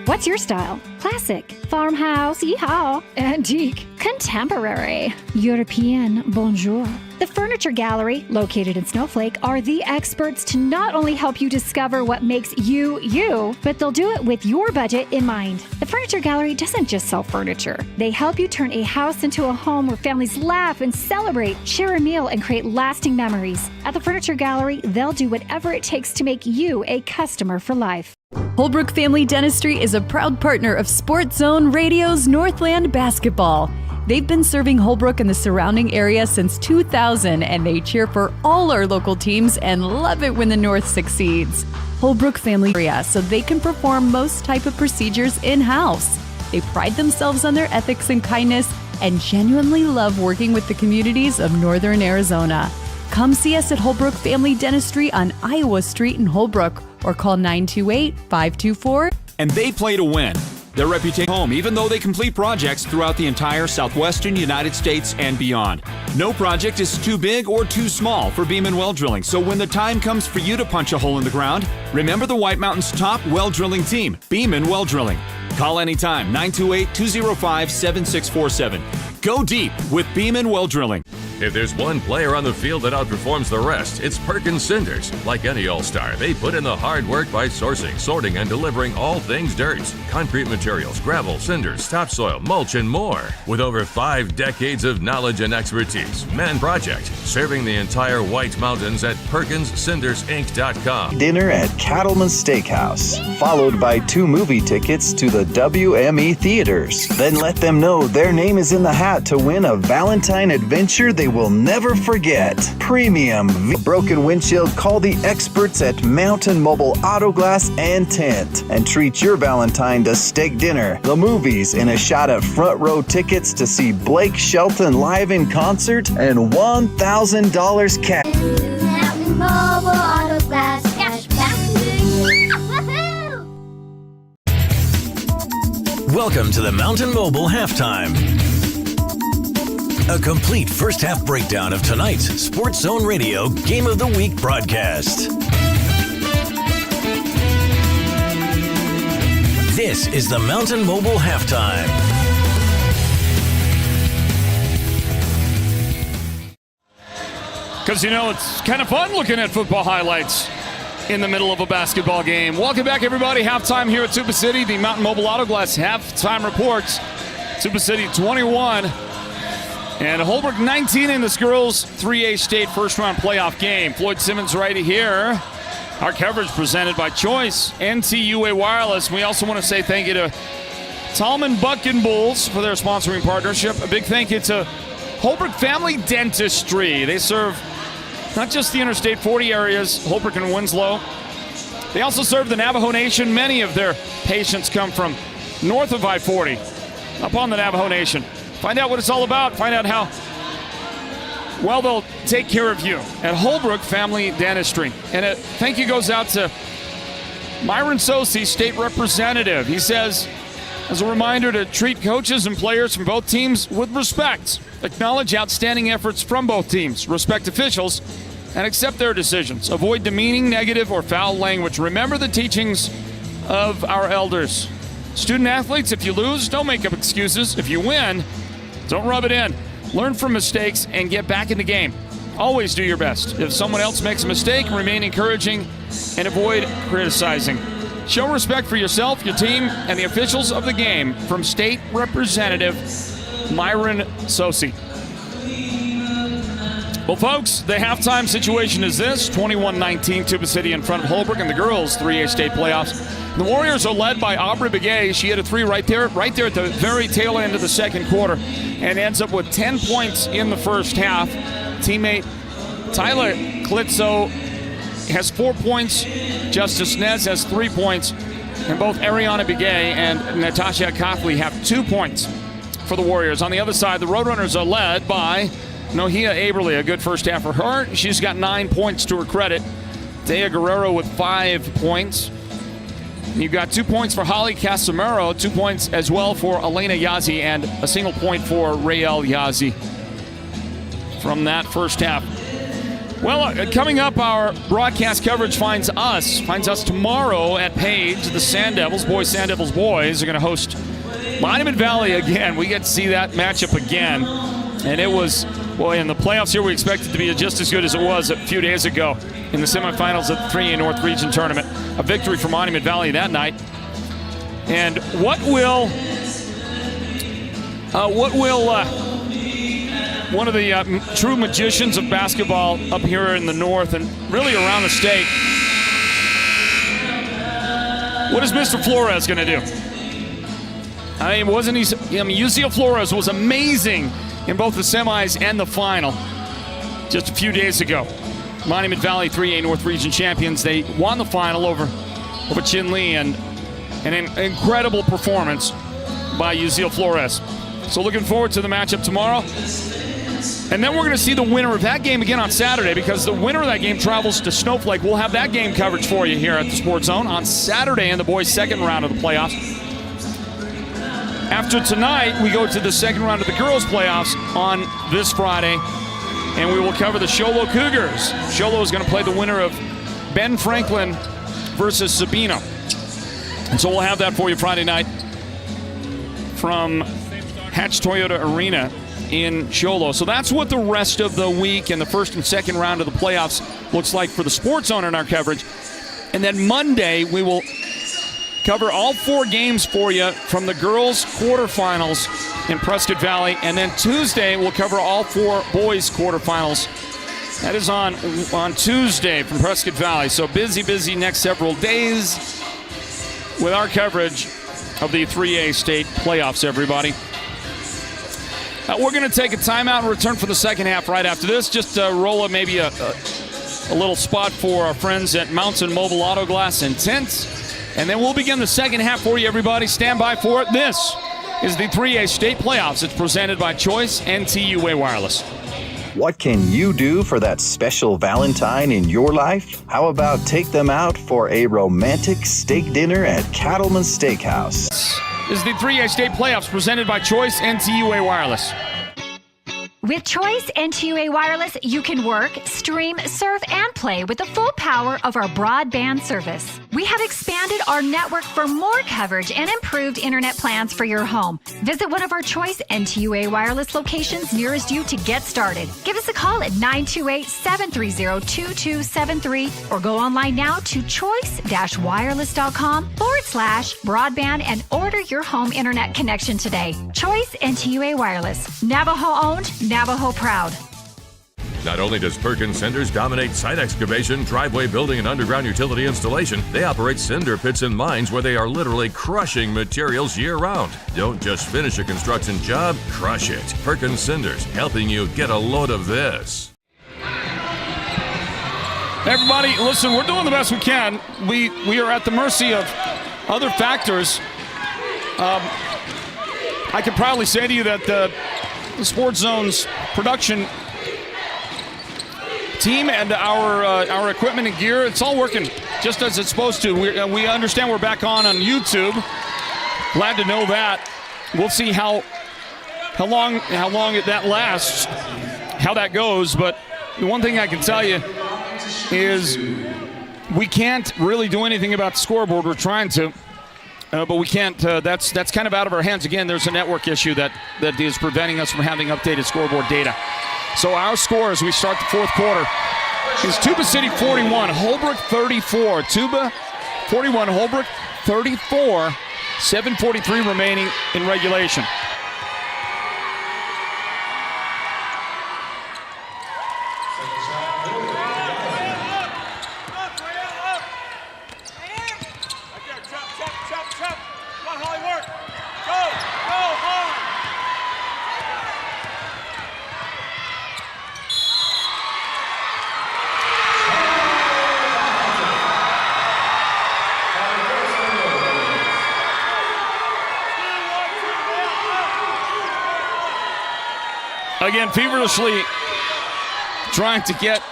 What's your style? Classic, farmhouse, yeehaw, antique, contemporary, European, bonjour. The Furniture Gallery, located in Snowflake, are the experts to not only help you discover what makes you, you, but they'll do it with your budget in mind. The Furniture Gallery doesn't just sell furniture. They help you turn a house into a home where families laugh and celebrate, share a meal, and create lasting memories. At the Furniture Gallery, they'll do whatever it takes to make you a customer for life. Holbrook Family Dentistry is a proud partner of Sports Zone Radio's Northland Basketball. They've been serving Holbrook and the surrounding area since 2000, and they cheer for all our local teams and love it when the North succeeds. Holbrook Family area, so they can perform most type of procedures in-house. They pride themselves on their ethics and kindness and genuinely love working with the communities of Northern Arizona. Come see us at Holbrook Family Dentistry on Iowa Street in Holbrook or call 928-524. And they play to win. Their reputation home, even though they complete projects throughout the entire southwestern United States and beyond. No project is too big or too small for Beeman Well Drilling, so when the time comes for you to punch a hole in the ground, remember the White Mountains' top well drilling team, Beeman Well Drilling. Call anytime, 928-205-7647. Go deep with Beeman Well Drilling. If there's one player on the field that outperforms the rest, it's Perkins Cinders. Like any all-star, they put in the hard work by sourcing, sorting, and delivering all things dirt. Concrete materials, gravel, cinders, topsoil, mulch, and more. With over 5 decades of knowledge and expertise, Man Project, serving the entire White Mountains at PerkinsCindersInc.com. Dinner at Cattleman's Steakhouse, followed by 2 movie tickets to the WME theaters. Then let them know their name is in the hat to win a Valentine adventure they will never forget. Premium broken windshield, call the experts at Mountain Mobile Auto Glass and Tint and treat your Valentine to steak dinner, the movies, and a shot at front row tickets to see Blake Shelton live in concert and $1,000 cash. Mountain Mobile Auto Glass cash back. Woohoo! Welcome to the Mountain Mobile Halftime. A complete first half breakdown of tonight's Sports Zone Radio Game of the Week broadcast. This is the Mountain Mobile Halftime. Because, it's kind of fun looking at football highlights in the middle of a basketball game. Welcome back, everybody. Halftime here at Tuba City. The Mountain Mobile Auto Glass halftime reports. Tuba City 21 and Holbrook 19 in this girls 3A state first-round playoff game. Floyd Simmons right here. Our coverage presented by Choice, NTUA Wireless. We also want to say thank you to Tallman Buck and Bulls for their sponsoring partnership. A big thank you to Holbrook Family Dentistry. They serve not just the Interstate 40 areas, Holbrook and Winslow. They also serve the Navajo Nation. Many of their patients come from north of I-40, up on the Navajo Nation. Find out what it's all about. Find out how well they'll take care of you at Holbrook Family Dentistry. And a thank you goes out to Myron Sosi, state representative. He says, as a reminder to treat coaches and players from both teams with respect. Acknowledge outstanding efforts from both teams. Respect officials and accept their decisions. Avoid demeaning, negative, or foul language. Remember the teachings of our elders. Student athletes, if you lose, don't make up excuses. If you win, don't rub it in. Learn from mistakes and get back in the game. Always do your best. If someone else makes a mistake, remain encouraging and avoid criticizing. Show respect for yourself, your team, and the officials of the game. From State Representative Myron Sosi. Well, folks, the halftime situation is this. 21-19, Tuba City in front of Holbrook in the girls' 3A state playoffs. The Warriors are led by Aubrey Begay. She hit a three right there at the very tail end of the second quarter and ends up with 10 points in the first half. Teammate Tyler Klitzo has 4 points. Justice Nez has 3 points. And both Ariana Begay and Natasha Coughley have 2 points for the Warriors. On the other side, the Roadrunners are led by Nohia Aberly, a good first half for her. She's got 9 points to her credit. Dea Guerrero with 5 points. You've got 2 points for Holly Casimiro, 2 points as well for Elena Yazzie, and a single point for Rael Yazzie from that first half. Well, coming up, our broadcast coverage finds us tomorrow at Page. The Sand Devils boys are going to host Monument Valley again. We get to see that matchup again. And it was, in the playoffs here, we expect it to be just as good as it was a few days ago in the semifinals of the 3A North Region Tournament. A victory for Monument Valley that night. And what will one of the true magicians of basketball up here in the north and really around the state, what is Mr. Flores going to do? I mean, Yusio Flores was amazing in both the semis and the final just a few days ago. Monument Valley 3A North Region champions. They won the final over Chin Lee, and an incredible performance by Yusio Flores. So looking forward to the matchup tomorrow. And then we're going to see the winner of that game again on Saturday, because the winner of that game travels to Snowflake. We'll have that game coverage for you here at the Sports Zone on Saturday in the boys' second round of the playoffs. After tonight, we go to the second round of the girls' playoffs on this Friday, and we will cover the Sholo Cougars. Sholo is going to play the winner of Ben Franklin versus Sabino. And so we'll have that for you Friday night from Hatch Toyota Arena in Sholo. So that's what the rest of the week and the first and second round of the playoffs looks like for the Sports Zone in our coverage. And then Monday, we will cover all 4 games for you from the girls' quarterfinals in Prescott Valley. And then Tuesday, we'll cover all 4 boys' quarterfinals. That is on Tuesday from Prescott Valley. So busy next several days with our coverage of the 3A state playoffs, everybody. We're going to take a timeout and return for the second half right after this. Just roll up maybe a little spot for our friends at Mountain Mobile Auto Glass and Tint. And then we'll begin the second half for you, everybody. Stand by for it. This is the 3A State Playoffs. It's presented by Choice NTUA Wireless. What can you do for that special Valentine in your life? How about take them out for a romantic steak dinner at Cattleman's Steakhouse? This is the 3A State Playoffs presented by Choice NTUA Wireless. With Choice NTUA Wireless, you can work, stream, surf, and play with the full power of our broadband service. We have expanded our network for more coverage and improved internet plans for your home. Visit one of our Choice NTUA Wireless locations nearest you to get started. Give us a call at 928-730-2273 or go online now to choice-wireless.com/broadband and order your home internet connection today. Choice NTUA Wireless. Navajo owned, Navajo proud. Not only does Perkins Cinders dominate site excavation, driveway building, and underground utility installation, they operate cinder pits and mines where they are literally crushing materials year-round. Don't just finish a construction job, crush it. Perkins Cinders, helping you get a load of this. Everybody, listen, we're doing the best we can. We are at the mercy of other factors. I can proudly say to you that the Sports Zone's production team and our equipment and gear, it's all working just as it's supposed to. We understand we're back on YouTube. Glad to know that. We'll see how long that lasts, how that goes. But the one thing I can tell you is we can't really do anything about the scoreboard. We're trying to. But we can't. That's kind of out of our hands. Again, there's a network issue that is preventing us from having updated scoreboard data. So our score as we start the fourth quarter is Tuba City 41, Holbrook 34. Tuba 41, Holbrook 34. 7:43 remaining in regulation. Again, feverishly trying to get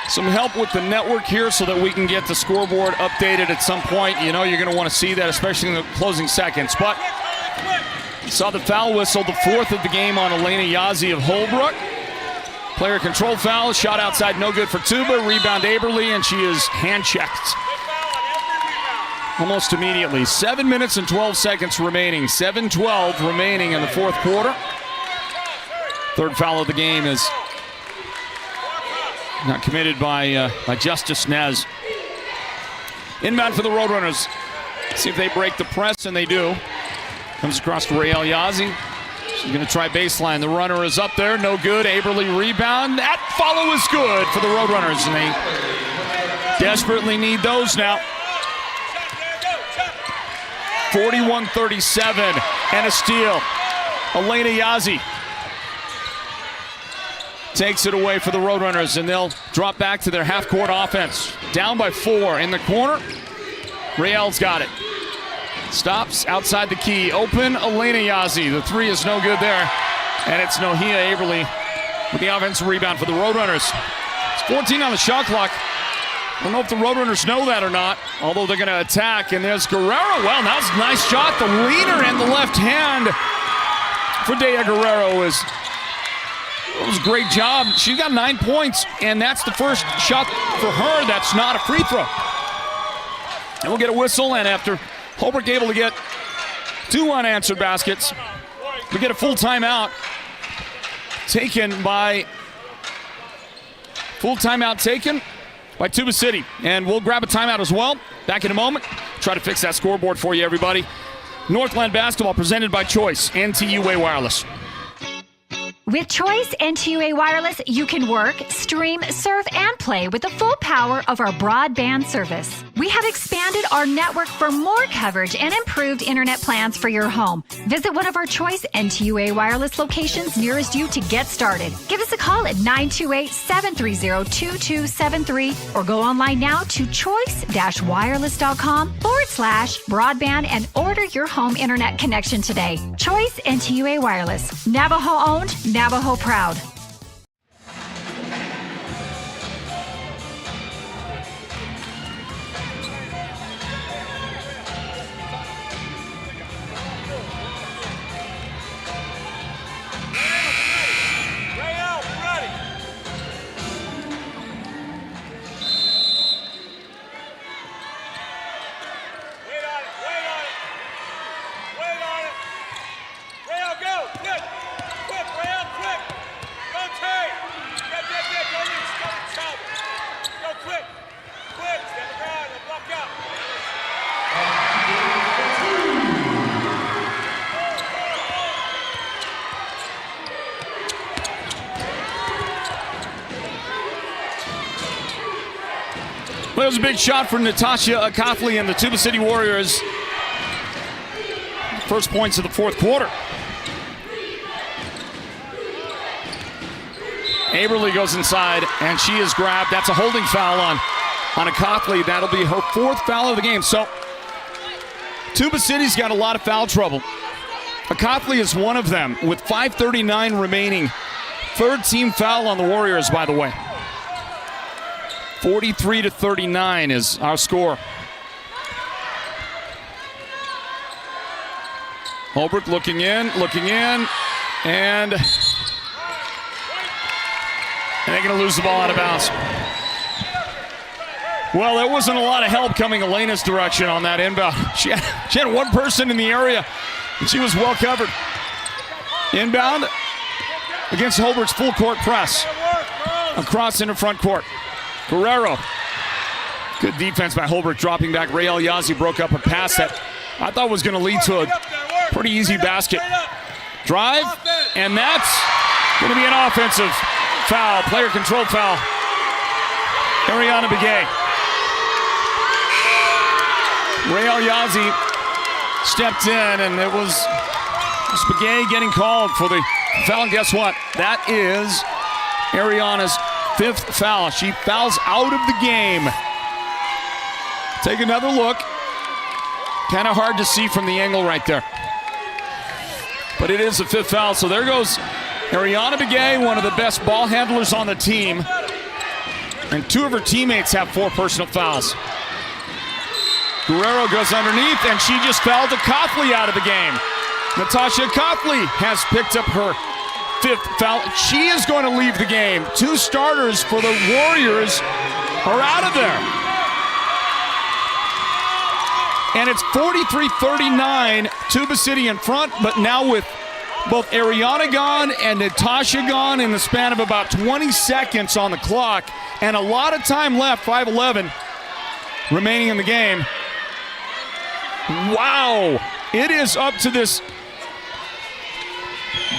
some help with the network here so that we can get the scoreboard updated at some point. You know you're going to want to see that, especially in the closing seconds. But saw the foul whistle, the fourth of the game on Elena Yazzie of Holbrook. Player control foul, shot outside, no good for Tuba. Rebound Aberly, and she is hand-checked almost immediately. 7 minutes and 12 seconds remaining. 7:12 remaining in the fourth quarter. Third foul of the game is not committed by Justice Nez. Inbound for the Roadrunners. See if they break the press, and they do. Comes across to Rael Yazzie. She's going to try baseline. The runner is up there, no good. Aberly rebound. That follow is good for the Roadrunners, and they desperately need those now. 41-37 and a steal. Elena Yazzie takes it away for the Roadrunners, and they'll drop back to their half-court offense. Down by 4 in the corner. Rael's got it. Stops outside the key. Open Elena Yazzie. The three is no good there. And it's Nohia Aberly with the offensive rebound for the Roadrunners. It's 14 on the shot clock. I don't know if the Roadrunners know that or not, although they're going to attack. And there's Guerrero. Well, that's a nice shot. The leaner and the left hand for Dea Guerrero it was a great job. She got 9 points, and that's the first shot for her. That's not a free throw. And we'll get a whistle, and after Holbrook able to get 2 unanswered baskets, we get a full timeout taken by Tuba City. And we'll grab a timeout as well. Back in a moment. Try to fix that scoreboard for you, everybody. Northland Basketball presented by Choice NTUA Wireless. With Choice NTUA Wireless, you can work, stream, surf, and play with the full power of our broadband service. We have expanded our network for more coverage and improved internet plans for your home. Visit one of our Choice NTUA Wireless locations nearest you to get started. Give us a call at 928-730-2273 or go online now to choice-wireless.com/broadband and order your home internet connection today. Choice NTUA Wireless. Navajo owned, Navajo proud. Well, it was a big shot for Natasha Coughley and the Tuba City Warriors. First points of the fourth quarter. Aberly goes inside, and she is grabbed. That's a holding foul on a Coughley. That'll be her fourth foul of the game. So, Tuba City's got a lot of foul trouble. Coughley is one of them with 5:39 remaining. Third team foul on the Warriors, by the way. 43-39 is our score. Holbrook looking in, and they're going to lose the ball out of bounds. Well, there wasn't a lot of help coming Elena's direction on that inbound. She had one person in the area, and she was well covered. Inbound against Holbrook's full court press. Across into front court. Guerrero. Good defense by Holbrook, dropping back. Rael Yazzie broke up a pass that I thought was going to lead to a pretty easy basket. Drive, and that's going to be an offensive foul, player-controlled foul. Ariana Begay. Rael Yazzie stepped in, and it was Begay getting called for the foul. And guess what? That is Ariana's fifth foul. She fouls out of the game. Take another look. Kind of hard to see from the angle right there. But it is the fifth foul. So there goes Ariana Begay, one of the best ball handlers on the team. And two of her teammates have 4 personal fouls. Guerrero goes underneath, and she just fouled Coughley out of the game. Natasha Coughley has picked up her 5th foul. She is going to leave the game. 2 starters for the Warriors are out of there. And it's 43-39, Tuba City in front, but now with both Ariana gone and Natasha gone in the span of about 20 seconds on the clock, and a lot of time left, 5:11 remaining in the game. Wow, it is up to this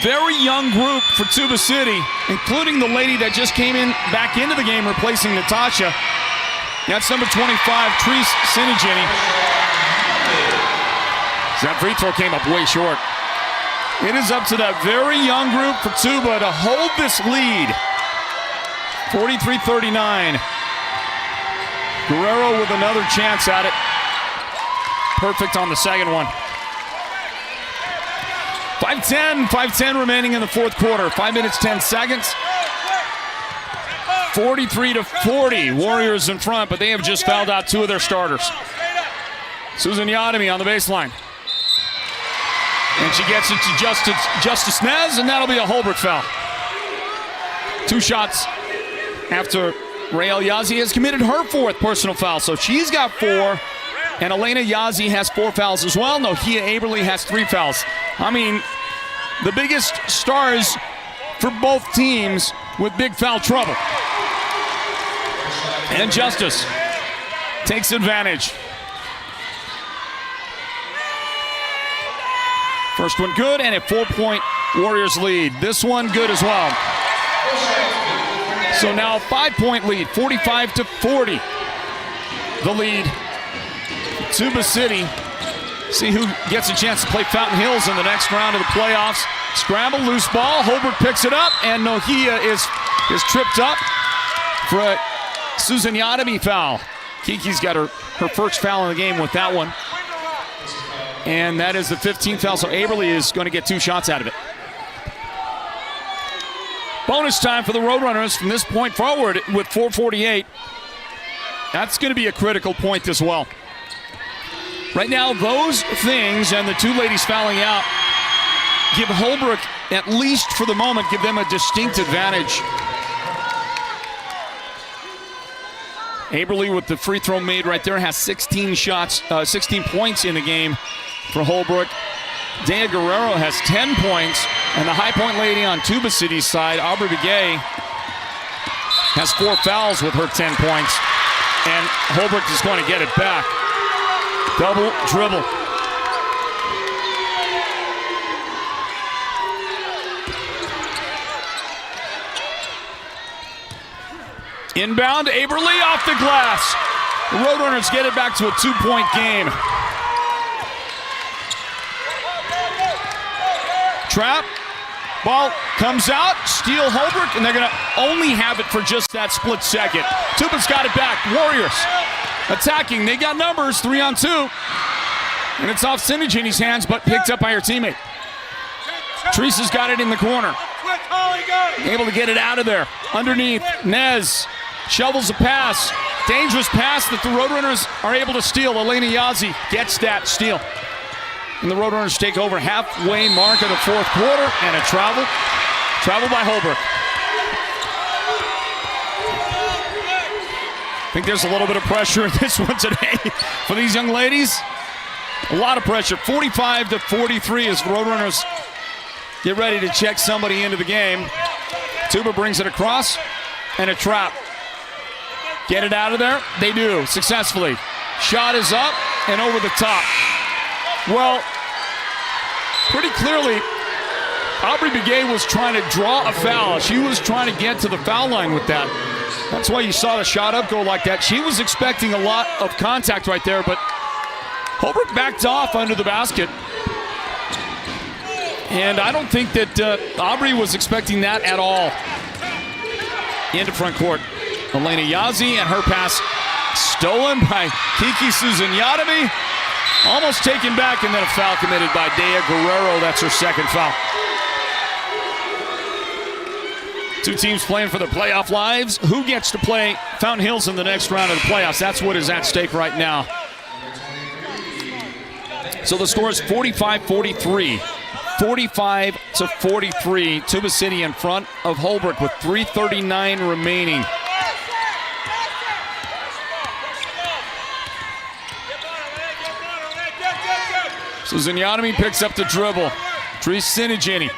very young group for Tuba City, including the lady that just came in back into the game replacing Natasha. That's number 25, Treese Sinigini. That free throw came up way short. It is up to that very young group for Tuba to hold this lead. 43-39. Guerrero with another chance at it. Perfect on the second one. 5:10 remaining in the fourth quarter. 5 minutes, 10 seconds. 43-40. Warriors in front, but they have just fouled out 2 of their starters. Susan Yadami on the baseline. And she gets it to Justice Nez, and that'll be a Holbrook foul. 2 shots after Rael Yazzie has committed her 4th personal foul. So she's got 4, and Elena Yazzie has 4 fouls as well. Nohia Aberly has 3 fouls. I mean, the biggest stars for both teams with big foul trouble. And Justice takes advantage. First one good, and a 4-point Warriors lead. This one good as well. So now a 5-point lead, 45-40. The lead. Tuba City. See who gets a chance to play Fountain Hills in the next round of the playoffs. Scramble, loose ball. Holbrook picks it up, and Nohia is tripped up for a Susan Yadami foul. Kiki's got her first foul in the game with that one. And that is the 15th foul, so Aberly is going to get 2 shots out of it. Bonus time for the Roadrunners from this point forward with 4:48. That's going to be a critical point as well. Right now, those things and the 2 ladies fouling out give Holbrook, at least for the moment, give them a distinct advantage. Aberly with the free throw made right there has 16 points in the game for Holbrook. Dea Guerrero has 10 points, and the high point lady on Tuba City's side, Aubrey Begay, has 4 fouls with her 10 points, and Holbrook is going to get it back. Double dribble. Inbound, Aberly off the glass. The Roadrunners get it back to a 2-point game. Trap, ball comes out, steal Holbrook, and they're going to only have it for just that split second. Tuba's got it back. Warriors attacking. They got numbers, 3-on-2. And it's off Sinigini's hands, but picked up by her teammate. Teresa's got it in the corner. Able to get it out of there. Underneath, Nez shovels a pass. Dangerous pass that the Roadrunners are able to steal. Elena Yazzie gets that steal. And the Roadrunners take over halfway mark of the 4th quarter, and a travel by Holbrook. I think there's a little bit of pressure in this one today for these young ladies. A lot of pressure. 45-43 as the Roadrunners get ready to check somebody into the game. Tuba brings it across, and a trap. Get it out of there? They do, successfully. Shot is up and over the top. Well, pretty clearly, Aubrey Begay was trying to draw a foul. She was trying to get to the foul line with that. That's why you saw the shot up go like that. She was expecting a lot of contact right there, but Holbrook backed off under the basket. And I don't think that Aubrey was expecting that at all. Into front court. Elena Yazzie, and her pass stolen by Kiki Susan Yadami. Almost taken back, and then a foul committed by Dea Guerrero. That's her 2nd foul. 2 teams playing for their playoff lives. Who gets to play Fountain Hills in the next round of the playoffs? That's what is at stake right now. So the score is 45-43. 45-43. Tuba City in front of Holbrook with 3:39 remaining. Susan Yadami picks up the dribble. Therese Sinigini.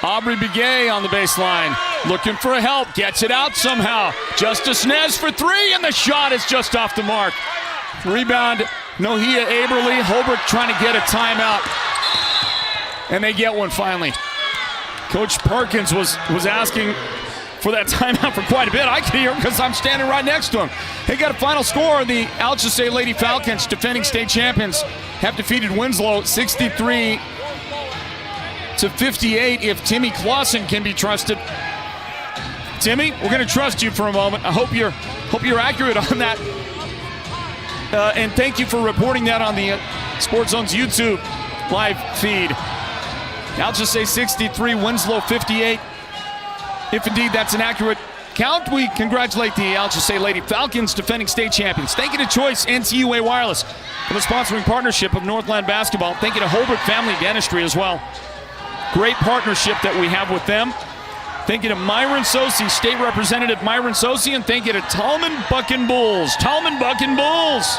Aubrey Begay on the baseline. Looking for help. Gets it out somehow. Justice Nez for 3, and the shot is just off the mark. Rebound, Nohia Aberly. Holbrook trying to get a timeout. And they get one finally. Coach Perkins was asking for that timeout for quite a bit. I can hear him because I'm standing right next to him. They got a final score. The Alchesay Lady Falcons, defending state champions, have defeated Winslow 63-58 if Timmy Clausen can be trusted. Timmy, we're going to trust you for a moment. I hope you're accurate on that. And thank you for reporting that on the Sports Zone's YouTube live feed. Alchesay 63, Winslow 58. If indeed that's an accurate count, we congratulate the Alchesay Lady Falcons, defending state champions. Thank you to Choice NTUA Wireless for the sponsoring partnership of Northland Basketball. Thank you to Holbrook Family Dentistry as well. Great partnership that we have with them. Thank you to Myron Sosi, State Representative Myron Sosi, and thank you to Tallman Buckin Bulls. Tallman Buckin Bulls.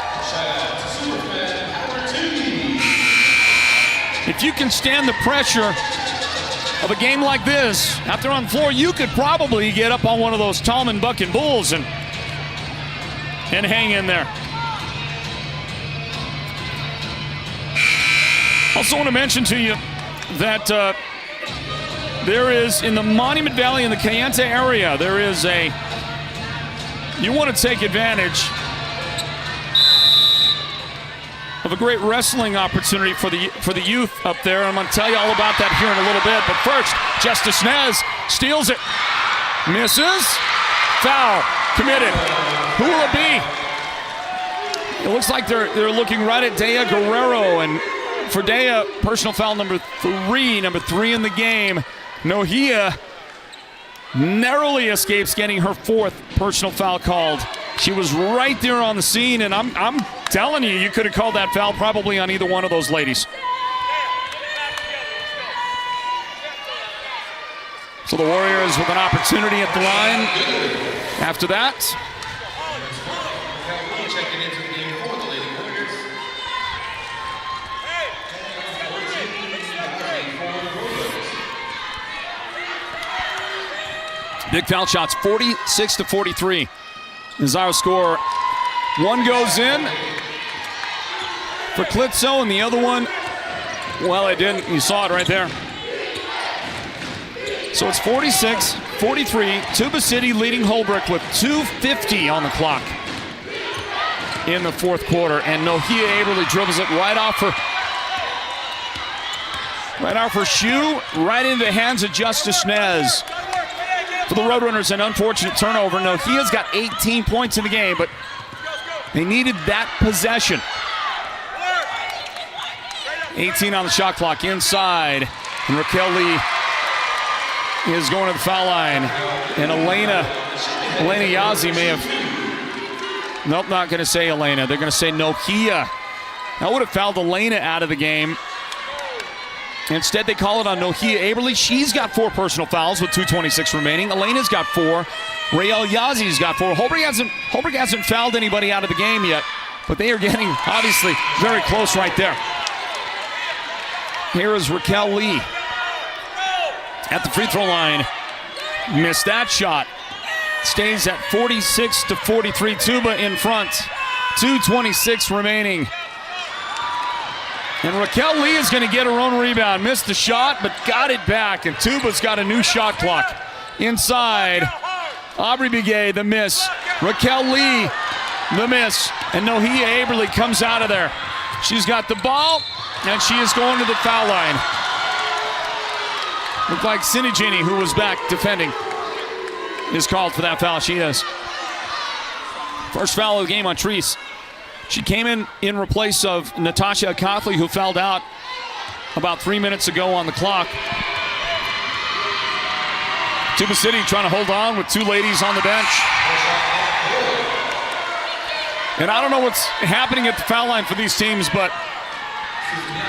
If you can stand the pressure of a game like this, out there on the floor, you could probably get up on one of those Tallman Buckin Bulls and hang in there. Also want to mention to you that there is, in the Monument Valley, in the Kayenta area, there is you want to take advantage of a great wrestling opportunity for the youth up there. I'm going to tell you all about that here in a little bit. But first, Justice Nez steals it. Misses. Foul. Committed. Who will it be? It looks like they're looking right at Dea Guerrero. And for Dea, personal foul number three in the game. Nohia narrowly escapes getting her fourth personal foul called. She was right there on the scene, and I'm telling you, you could have called that foul probably on either one of those ladies. So the Warriors with an opportunity at the line after that. Big foul shots, 46-43. Is our score. One goes in for Klitzo, and the other one, well, it didn't. You saw it right there. So it's 46-43. Tuba City leading Holbrook with 2:50 on the clock in the fourth quarter. And Nohia Aberly dribbles it right off her shoe, right into the hands of Justice Nez. For the Roadrunners, an unfortunate turnover. Nohia's got 18 points in the game, but they needed that possession. 18 on the shot clock inside. And Raquel Lee is going to the foul line. And Elena Yazzie may have... Nope, not going to say Elena. They're going to say Nohia. That would have fouled Elena out of the game. Instead, they call it on Nohia Aberly. She's got 4 personal fouls with 2:26 remaining. Elena's got 4. Rael Yazzie's got 4. Holbrook hasn't fouled anybody out of the game yet, but they are getting, obviously, very close right there. Here is Raquel Lee at the free throw line. Missed that shot. Stays at 46-43. Tuba in front. 2:26 remaining. And Raquel Lee is going to get her own rebound. Missed the shot, but got it back. And Tuba's got a new shot clock. Inside, Aubrey Biguet, the miss. Raquel Lee, the miss. And Nohia Aberly comes out of there. She's got the ball, and she is going to the foul line. Looked like Sinigini, who was back defending, is called for that foul. She is. First foul of the game on Treese. She came in replace of Natasha Coughley, who fouled out about 3 minutes ago on the clock. Tuba City trying to hold on with 2 ladies on the bench. And I don't know what's happening at the foul line for these teams, but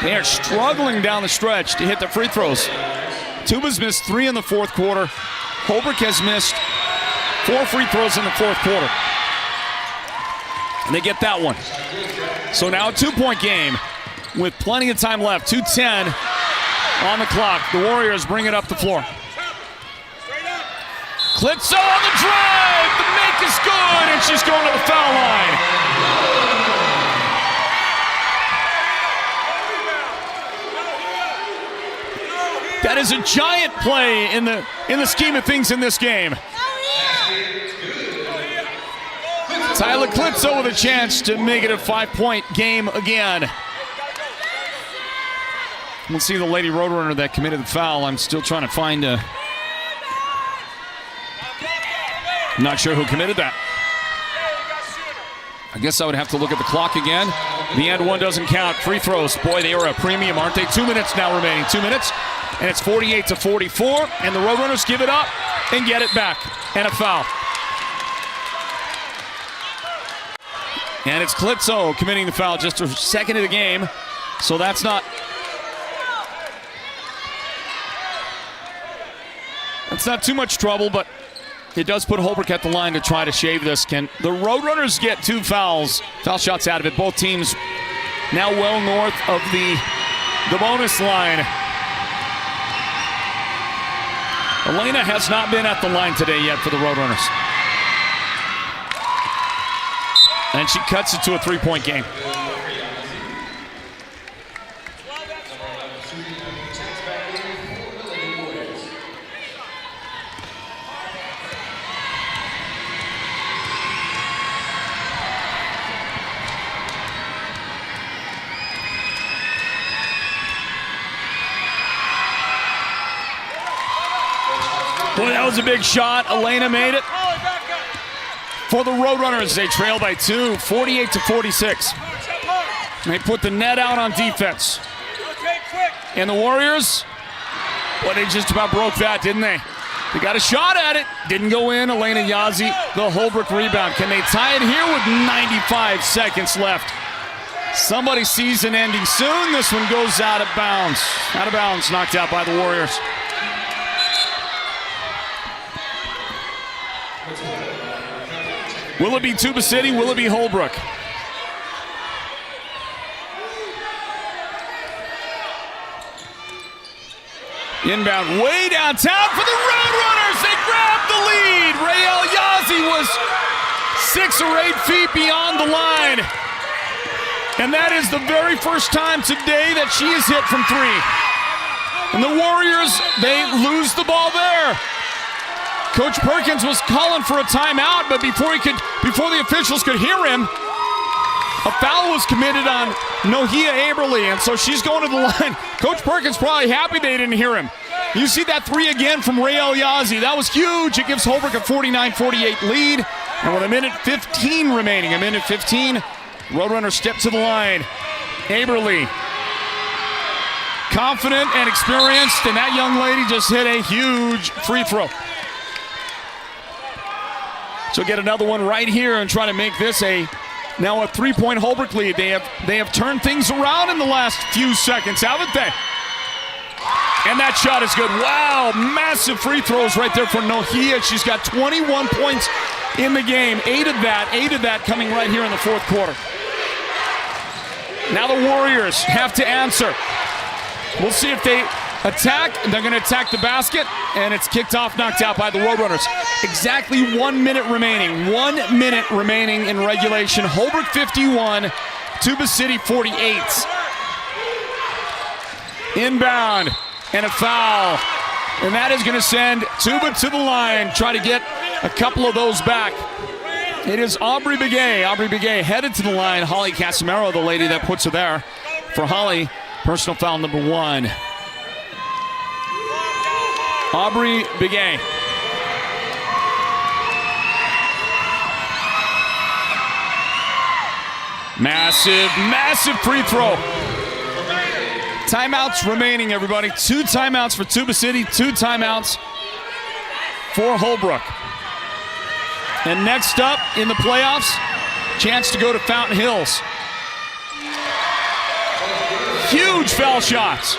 they are struggling down the stretch to hit the free throws. Tuba's missed 3 in the fourth quarter. Holbrook has missed 4 free throws in the fourth quarter. And they get that one. So now a 2-point game with plenty of time left. 2:10 on the clock. The Warriors bring it up the floor. Klitzo on the drive. The make is good, and she's going to the foul line. That is a giant play in the scheme of things in this game. Tyler Klitzo with a chance to make it a 5-point game again. We'll see the Lady Roadrunner that committed the foul. I'm still trying to find I'm not sure who committed that. I guess I would have to look at the clock again. The end one doesn't count. Free throws, boy, they are a premium, aren't they? 2 minutes now remaining. 2 minutes, and it's 48-44, and the Roadrunners give it up and get it back. And a foul. And it's Klitzo committing the foul, just a second of the game. So that's not too much trouble, but it does put Holbrook at the line to try to shave this. Can the Roadrunners get 2 foul shots out of it? Both teams now well north of the bonus line. Elena has not been at the line today yet for the Roadrunners. And she cuts it to a 3-point game. that was a big shot. Elena made it. For the Roadrunners, they trail by 2, 48-46. They put the net out on defense. And the Warriors, well, they just about broke that, didn't they? They got a shot at it. Didn't go in. Elena Yazzie, the Holbrook rebound. Can they tie it here with 95 seconds left? Somebody sees an ending soon. This one goes out of bounds. Out of bounds, knocked out by the Warriors. Will it be Tuba City? Will it be Holbrook? Inbound way downtown for the Roadrunners. They grabbed the lead. Rael Yazzie was 6 or 8 feet beyond the line. And that is the very first time today that she is hit from 3. And the Warriors, they lose the ball there. Coach Perkins was calling for a timeout, but before the officials could hear him, a foul was committed on Nohia Aberly, and so she's going to the line. Coach Perkins probably happy they didn't hear him. You see that 3 again from Rael Yazzie. That was huge. It gives Holbrook a 49-48 lead. And with a minute 15 remaining, Roadrunners step to the line. Aberly, confident and experienced, and that young lady just hit a huge free throw. So get another one right here and try to make this now a 3-point Holbrook lead. They have turned things around in the last few seconds, haven't they? And that shot is good. Wow, massive free throws right there for Nohia. She's got 21 points in the game. 8 of that coming right here in the fourth quarter. Now the Warriors have to answer. We'll see if they attack. They're going to attack the basket, and it's kicked off, knocked out by the Roadrunners. Exactly 1 minute remaining. 1 minute remaining in regulation. Holbrook 51, Tuba City 48. Inbound and a foul. And that is going to send Tuba to the line. Try to get a couple of those back. It is Aubrey Begay. Aubrey Begay headed to the line. Holly Casimiro, the lady that puts her there. For Holly, personal foul number 1. Aubrey Begay. Massive free throw. Timeouts remaining, everybody. 2 timeouts for Tuba City, 2 timeouts for Holbrook. And next up in the playoffs, chance to go to Fountain Hills. Huge foul shots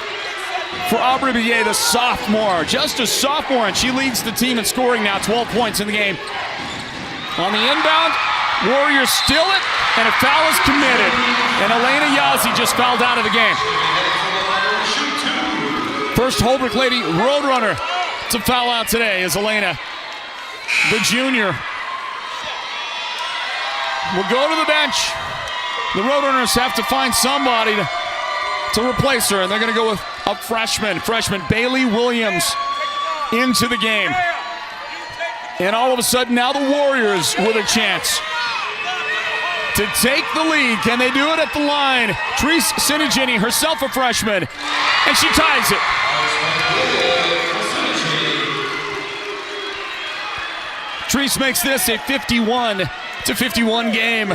for Aubrey Begay, the sophomore. Just a sophomore, and she leads the team in scoring now, 12 points in the game. On the inbound, Warriors steal it, and a foul is committed. And Elena Yazzie just fouled out of the game. First Holbrook lady Roadrunner to foul out today is Elena, the junior. Will go to the bench. The Roadrunners have to find somebody to replace her, and they're going to go with a freshman Bailey Williams into the game. And all of a sudden now the Warriors with a chance to take the lead. Can they do it at the line? Treese Sinigini, herself a freshman, and she ties it. Treese makes this a 51-51 game.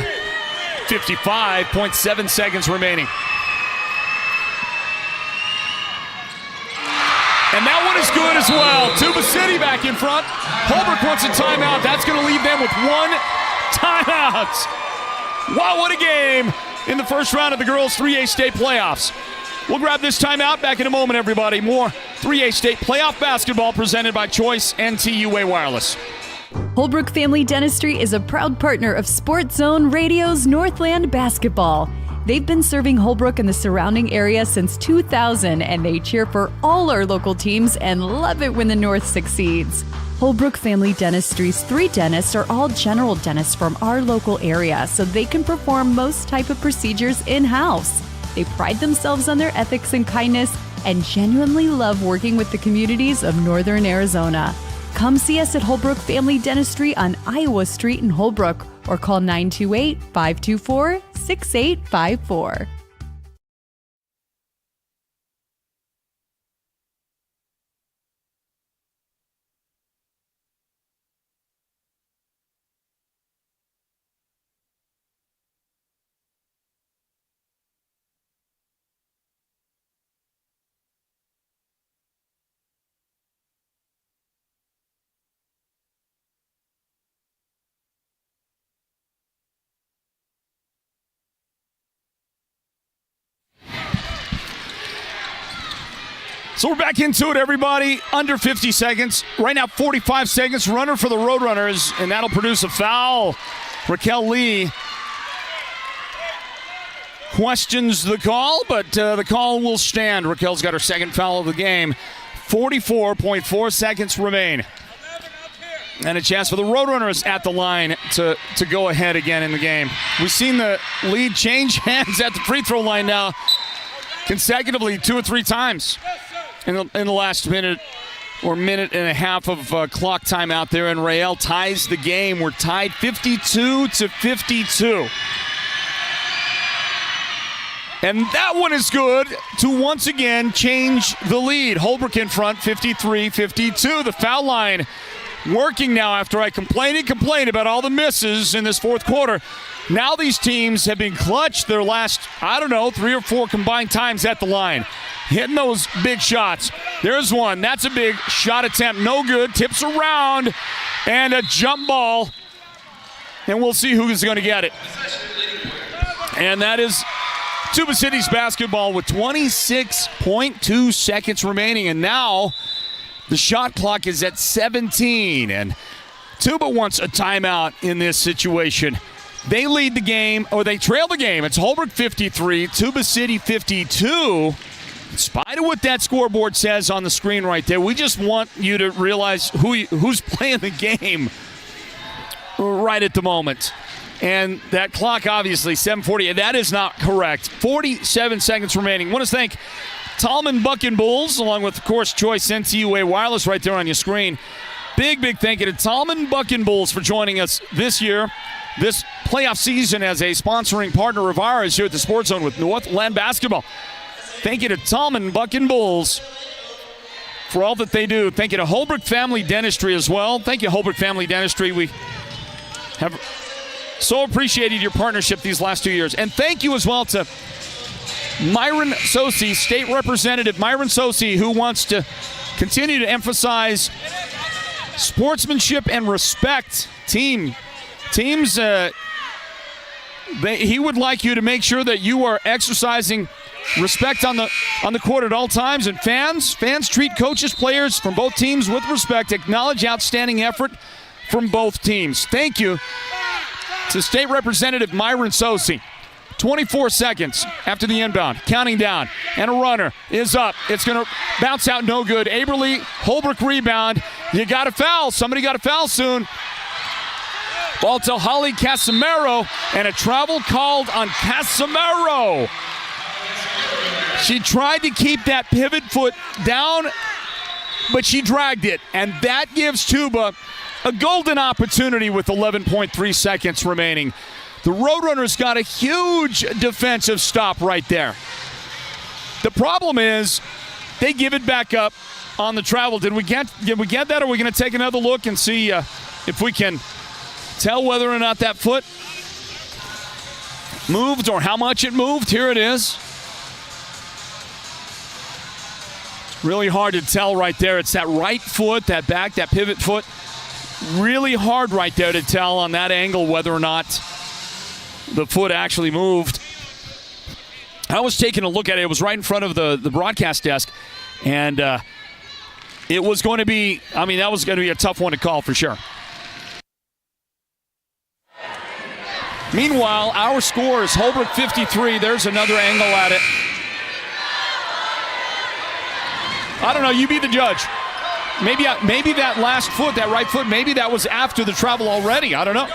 55.7 seconds remaining. And that one is good as well. Tuba City back in front. Holbrook wants a timeout. That's going to leave them with 1 timeout. Wow, what a game in the first round of the girls' 3A state playoffs. We'll grab this timeout. Back in a moment, everybody. More 3A state playoff basketball presented by Choice NTUA Wireless. Holbrook Family Dentistry is a proud partner of Sports Zone Radio's Northland Basketball. They've been serving Holbrook and the surrounding area since 2000, and they cheer for all our local teams and love it when the North succeeds. Holbrook Family Dentistry's 3 dentists are all general dentists from our local area, so they can perform most type of procedures in-house. They pride themselves on their ethics and kindness and genuinely love working with the communities of Northern Arizona. Come see us at Holbrook Family Dentistry on Iowa Street in Holbrook, or call 928-524-6854. So we're back into it, everybody. Under 50 seconds. Right now, 45 seconds. Runner for the Roadrunners, and that'll produce a foul. Raquel Lee questions the call, but the call will stand. Raquel's got her second foul of the game. 44.4 seconds remain. And a chance for the Roadrunners at the line to go ahead again in the game. We've seen the lead change hands at the free throw line now consecutively 2 or 3 times in the last minute or minute and a half of clock time out there. And Rael ties the game. We're tied 52-52. And that one is good to once again change the lead. Holbrook in front, 53-52. The foul line working now after I complained about all the misses in this fourth quarter. Now these teams have been clutch their last, 3 or 4 combined times at the line. Hitting those big shots. There's one. That's a big shot attempt. No good. Tips around. And a jump ball. And we'll see who is going to get it. And that is Tuba City's basketball with 26.2 seconds remaining. And now the shot clock is at 17. And Tuba wants a timeout in this situation. They lead the game, or they trail the game. It's Holbrook 53, Tuba City 52. In spite of what that scoreboard says on the screen right there, we just want you to realize who's playing the game right at the moment. And that clock, obviously, 7:40. That is not correct. 47 seconds remaining. I want to thank Tallman Buck and Bulls, along with, of course, Choice NTUA Wireless right there on your screen. Big thank you to Tallman Buck and Bulls for joining us this year, this playoff season, as a sponsoring partner of ours here at the Sports Zone with Northland Basketball. Thank you to Tallman Buck and Bulls for all that they do. Thank you to Holbrook Family Dentistry as well. Thank you, Holbrook Family Dentistry. We have so appreciated your partnership these last 2 years. And thank you as well to Myron Sosi, State Representative Myron Sosi, who wants to continue to emphasize sportsmanship and respect. Teams, he would like you to make sure that you are exercising respect on the court at all times. And fans treat coaches, players from both teams with respect. Acknowledge outstanding effort from both teams. Thank you to State Representative Myron Sosi. 24 seconds after the inbound, counting down, and a runner is up. It's going to bounce out, no good. Aberly, Holbrook rebound. You got a foul. Somebody got a foul soon. Ball to Holly Casimiro, and a travel called on Casimiro. She tried to keep that pivot foot down, but she dragged it, and that gives Tuba a golden opportunity with 11.3 seconds remaining. The Roadrunners got a huge defensive stop right there. The problem is they give it back up on the travel. Did we get that? Or are we going to take another look and see if we can tell whether or not that foot moved or how much it moved? Here it is. It's really hard to tell right there. It's that right foot, that back, that pivot foot. Really hard right there to tell on that angle whether or not the foot actually moved. I was taking a look at it. It was right in front of the broadcast desk. And it was going to be, that was going to be a tough one to call for sure. Meanwhile, our score is Holbrook 53. There's another angle at it. I don't know. You be the judge. Maybe that last foot, that right foot, maybe that was after the travel already. I don't know.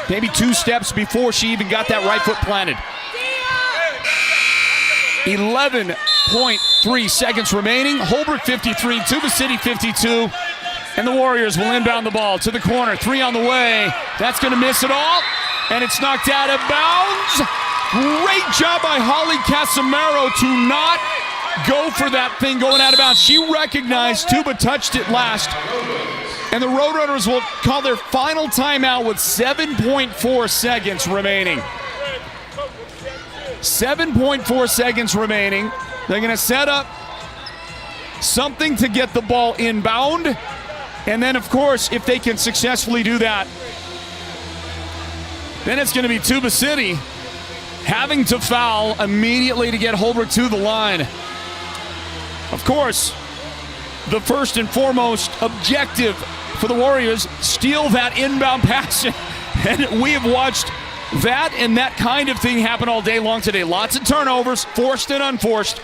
Maybe 2 steps before she even got that right foot planted. 11.3 seconds remaining. Holbrook 53, Tuba City 52. And the Warriors will inbound the ball to the corner. 3 on the way. That's going to miss it all. And it's knocked out of bounds. Great job by Holly Casimiro to not go for that thing going out of bounds. She recognized Tuba touched it last. And the Roadrunners will call their final timeout with 7.4 seconds remaining. 7.4 seconds remaining. They're going to set up something to get the ball inbound. And then, of course, if they can successfully do that, then it's going to be Tuba City having to foul immediately to get Holbrook to the line. Of course, the first and foremost objective for the Warriors, steal that inbound pass. And we have watched that and that kind of thing happen all day long today. Lots of turnovers, forced and unforced.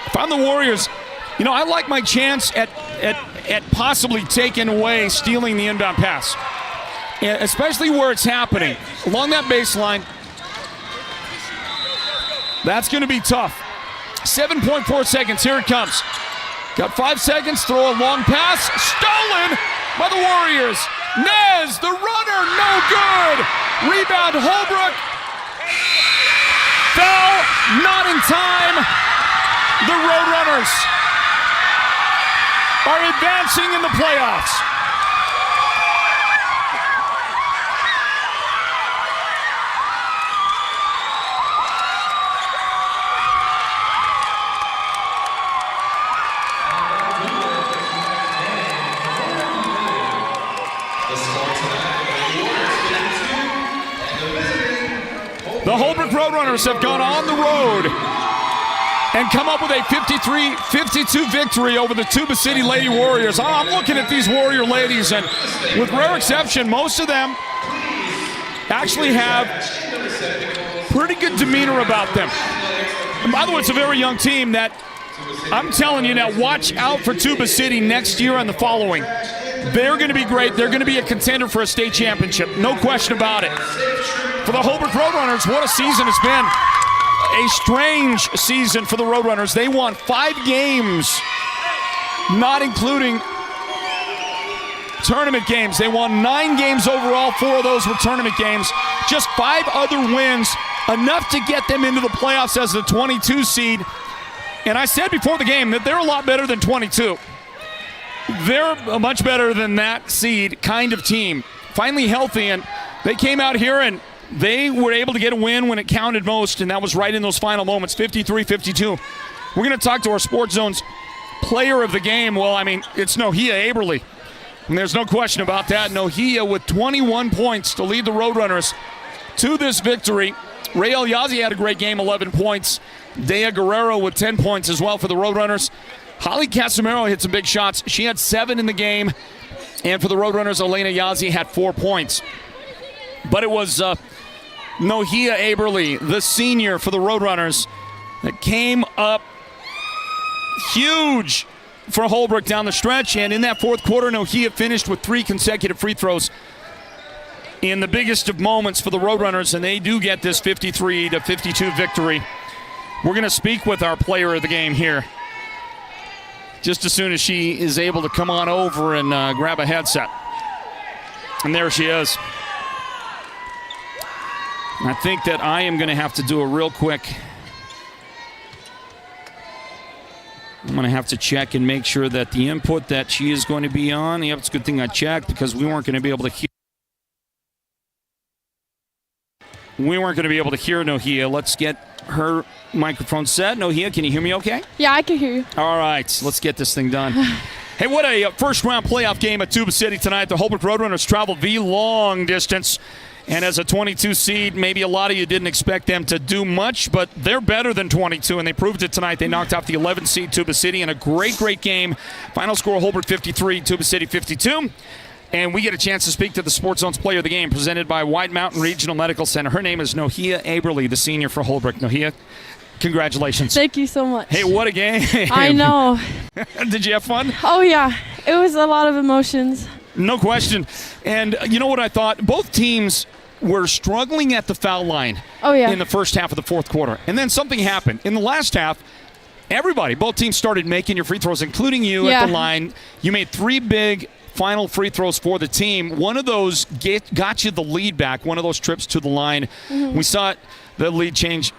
If I'm the Warriors, I like my chance at possibly taking away stealing the inbound pass, especially where it's happening. Along that baseline, that's going to be tough. 7.4 seconds, here it comes. Got 5 seconds, throw a long pass, stolen by the Warriors. Nez, the runner, no good. Rebound, Holbrook. Foul, not in time. The Roadrunners are advancing in the playoffs. The Holbrook Roadrunners have gone on the road and come up with a 53-52 victory over the Tuba City Lady Warriors. I'm looking at these Warrior ladies, and with rare exception, most of them actually have pretty good demeanor about them. And by the way, it's a very young team that I'm telling you now, watch out for Tuba City next year and the following. They're going to be great. They're going to be a contender for a state championship. No question about it. For the Holbrook Roadrunners, what a season it's been. A strange season for the Roadrunners. They won 5 games, not including tournament games. They won 9 games overall. 4 of those were tournament games. Just 5 other wins, enough to get them into the playoffs as the 22 seed. And I said before the game that they're a lot better than 22. They're a much better than that seed kind of team. Finally healthy, and they came out here and they were able to get a win when it counted most, and that was right in those final moments, 53-52. We're going to talk to our Sports Zone's player of the game. Well, it's Nohea Aberly, and there's no question about that. Nohea with 21 points to lead the Roadrunners to this victory. Ray Elyazi had a great game, 11 points. Dea Guerrero with 10 points as well for the Roadrunners. Holly Casimiro hit some big shots. She had 7 in the game. And for the Roadrunners, Elena Yazzie had 4 points. But it was Nohea Aberly, the senior for the Roadrunners, that came up huge for Holbrook down the stretch. And in that fourth quarter, Nohea finished with 3 consecutive free throws in the biggest of moments for the Roadrunners. And they do get this 53-52 victory. We're going to speak with our player of the game here just as soon as she is able to come on over and grab a headset. And there she is. I think that I am going to have to do a real quick. I'm going to have to check and make sure that the input that she is going to be on. Yep, it's a good thing I checked because we weren't going to be able to hear. Nohea. Let's get her microphone set. Nohea, can you hear me okay? Yeah, I can hear you. All right, let's get this thing done. Hey, what a first-round playoff game at Tuba City tonight. The Holbrook Roadrunners traveled the long distance. And as a 22 seed, maybe a lot of you didn't expect them to do much, but they're better than 22, and they proved it tonight. They knocked off the 11 seed Tuba City in a great, great game. Final score, Holbrook 53, Tuba City 52. And we get a chance to speak to the Sports Zone's player of the game, presented by White Mountain Regional Medical Center. Her name is Nohea Aberly, the senior for Holbrook. Nohea, congratulations. Thank you so much. Hey, what a game. I know. Did you have fun? Oh, yeah. It was a lot of emotions. No question. And you know what I thought? Both teams were struggling at the foul line in the first half of the fourth quarter. And then something happened. In the last half, both teams started making your free throws, including you at the line. You made 3 big final free throws for the team. One of those got you the lead back, one of those trips to the line. Mm-hmm. We saw the lead change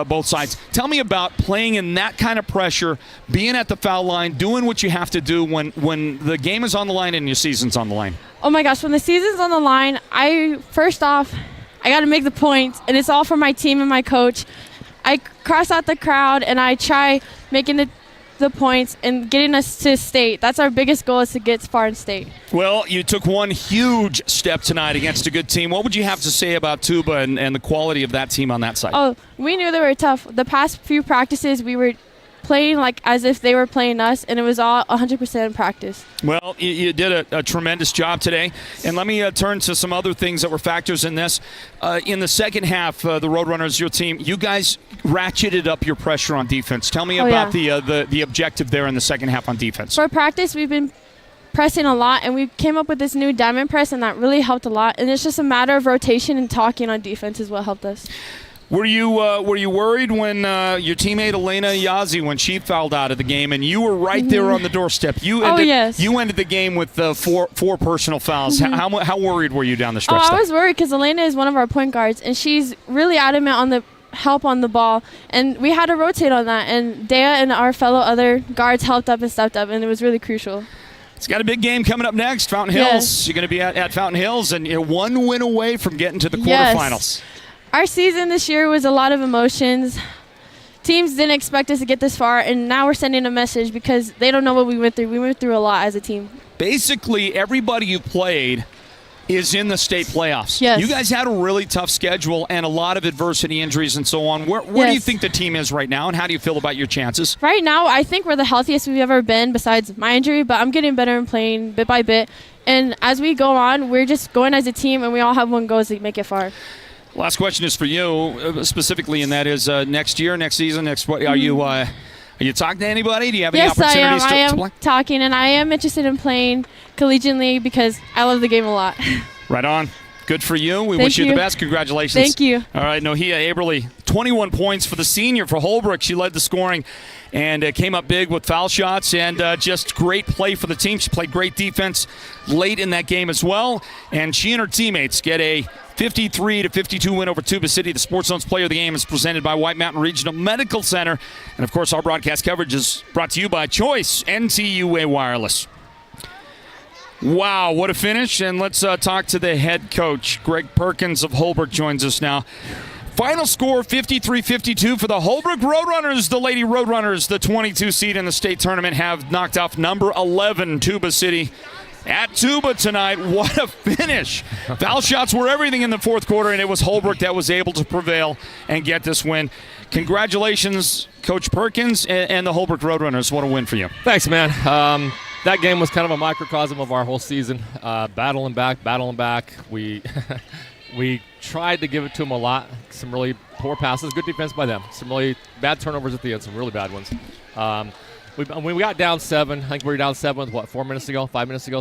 both sides. Tell me about playing in that kind of pressure, being at the foul line, doing what you have to do when the game is on the line and your season's on the line. Oh my gosh, when the season's on the line, I got to make the points, and it's all for my team and my coach. I cross out the crowd, and I try making the points and getting us to state. That's our biggest goal, is to get far in state. Well, you took one huge step tonight against a good team. What would you have to say about Tuba and the quality of that team on that side? Oh, we knew they were tough. The past few practices, we were playing like as if they were playing us, and it was all 100% in practice. Well, you did a tremendous job today. And let me turn to some other things that were factors in this. In the second half, the Roadrunners, your team, you guys ratcheted up your pressure on defense. Tell me about the objective there in the second half on defense. For practice, we've been pressing a lot, and we came up with this new diamond press, and that really helped a lot. And it's just a matter of rotation and talking on defense is what helped us. Were you worried when your teammate Elena Yazzie, when she fouled out of the game, and you were right there on the doorstep? You ended the game with four personal fouls. How worried were you down the stretch? I was worried because Elena is one of our point guards, and she's really adamant on the help on the ball, and we had to rotate on that. And Dea and our fellow other guards helped up and stepped up, and it was really crucial. It's got a big game coming up next, Fountain Hills. Yes. You're going to be at Fountain Hills, and you're one win away from getting to the quarterfinals. Our season this year was a lot of emotions. Teams didn't expect us to get this far, and now we're sending a message because they don't know what we went through. We went through a lot as a team. Basically, everybody you played is in the state playoffs. Yes. You guys had a really tough schedule and a lot of adversity, injuries, and so on. Where do you think the team is right now, and how do you feel about your chances? Right now, I think we're the healthiest we've ever been besides my injury, but I'm getting better and playing bit by bit. And as we go on, we're just going as a team, and we all have one goal to make it far. Last question is for you, specifically, and that is next year, next season, are you talking to anybody? Do you have any opportunities to play? Yes, I am talking, and I am interested in playing collegiately because I love the game a lot. Right on. Good for you. We wish you the best. Congratulations. Thank you. All right, Nohea Aberly, 21 points for the senior for Holbrook. She led the scoring and came up big with foul shots and just great play for the team. She played great defense late in that game as well, and she and her teammates get a 53-52 win over Tuba City. The Sports Zone's Player of the Game is presented by White Mountain Regional Medical Center. And, of course, our broadcast coverage is brought to you by Choice NTUA Wireless. Wow, what a finish. And let's talk to the head coach. Greg Perkins of Holbrook joins us now. Final score, 53-52 for the Holbrook Roadrunners. The Lady Roadrunners, the 22 seed in the state tournament, have knocked off number 11, Tuba City. At Tuba tonight, what a finish. Foul shots were everything in the fourth quarter, and it was Holbrook that was able to prevail and get this win. Congratulations, Coach Perkins and the Holbrook Roadrunners. What a win for you. Thanks, man. That game was kind of a microcosm of our whole season. Battling back. We tried to give it to them a lot. Some really poor passes, good defense by them. Some really bad turnovers at the end, some really bad ones. When we got down 7, I think we were down 7 with, 5 minutes ago,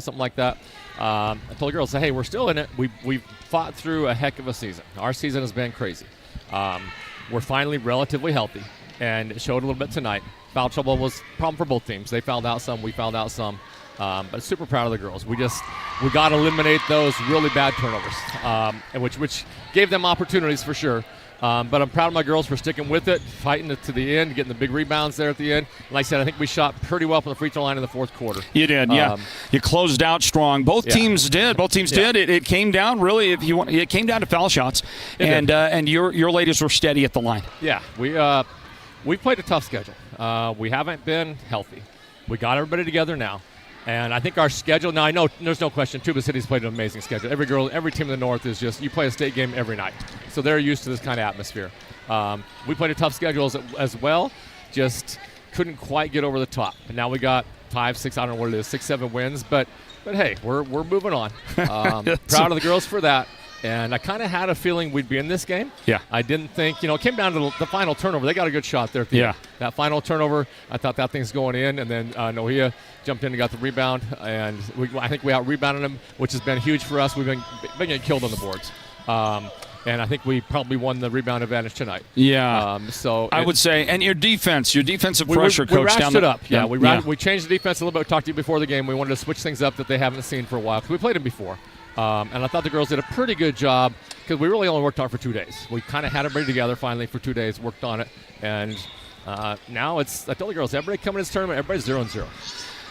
something like that. I told the girls, hey, we're still in it. We've fought through a heck of a season. Our season has been crazy. We're finally relatively healthy, and it showed a little bit tonight. Foul trouble was a problem for both teams. They fouled out some, we fouled out some. But super proud of the girls. We got to eliminate those really bad turnovers, which gave them opportunities for sure. But I'm proud of my girls for sticking with it, fighting it to the end, getting the big rebounds there at the end. Like I said, I think we shot pretty well from the free throw line in the fourth quarter. You did, yeah. You closed out strong. Both teams did. It came down really. It came down to foul shots, and your ladies were steady at the line. Yeah, we played a tough schedule. We haven't been healthy. We got everybody together now. And I think our schedule, now I know there's no question, Tuba City's played an amazing schedule. Every team in the North is just, you play a state game every night. So they're used to this kind of atmosphere. We played a tough schedule as well, just couldn't quite get over the top. And now we got 5, 6, I don't know what it is, 6, 7 wins. But hey, we're moving on. Proud of the girls for that. And I kind of had a feeling we'd be in this game. Yeah. I didn't think, it came down to the final turnover. They got a good shot there at the end. That final turnover, I thought that thing's going in. And then Nohea jumped in and got the rebound. And I think we out-rebounded them, which has been huge for us. We've been getting killed on the boards. And I think we probably won the rebound advantage tonight. Yeah. I would say, and your defensive pressure, Coach. We ratcheted it up. We changed the defense a little bit. We talked to you before the game. We wanted to switch things up that they haven't seen for a while, because we played them before. And I thought the girls did a pretty good job, because we really only worked on it for 2 days. We kind of had everybody together finally for 2 days, worked on it. And now I told the girls, everybody coming to this tournament, everybody's 0-0.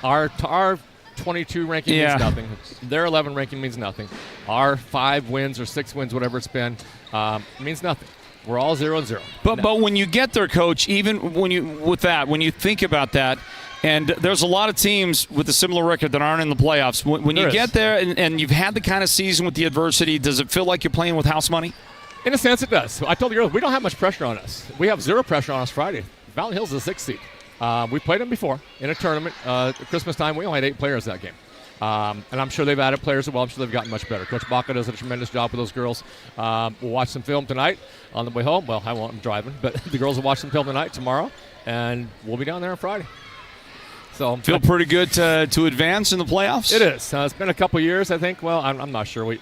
Our 22 ranking means nothing. Their 11 ranking means nothing. Our 5 wins or 6 wins, whatever it's been, means nothing. We're all 0-0. But when you get there, Coach, even when you think about that, and there's a lot of teams with a similar record that aren't in the playoffs. When you get there and you've had the kind of season with the adversity, does it feel like you're playing with house money? In a sense, it does. I told the girls, we don't have much pressure on us. We have 0 pressure on us Friday. Fountain Hills is the 6th seed. We played them before in a tournament. At Christmas time, we only had 8 players that game. And I'm sure they've added players as well. I'm sure they've gotten much better. Coach Baca does a tremendous job with those girls. We'll watch some film tonight on the way home. Well, I won't. I'm driving. But the girls will watch some film tonight, tomorrow, and we'll be down there on Friday. So feel pretty good to advance in the playoffs? It is. It's been a couple years, I think. Well, I'm not sure.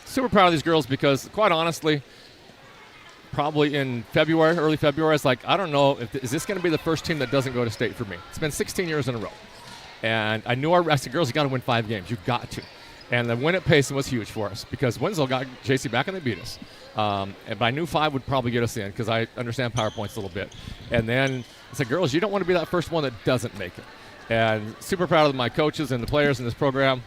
Super proud of these girls because, quite honestly, probably in February, early February, it's like, I don't know, is this going to be the first team that doesn't go to state for me? It's been 16 years in a row. And I knew I said, girls, you got to win 5 games. You got to. And the win at Payson was huge for us because Winslow got JC back and they beat us. But I knew 5 would probably get us in because I understand PowerPoints a little bit. And then I said, girls, you don't want to be that first one that doesn't make it. And super proud of my coaches and the players in this program.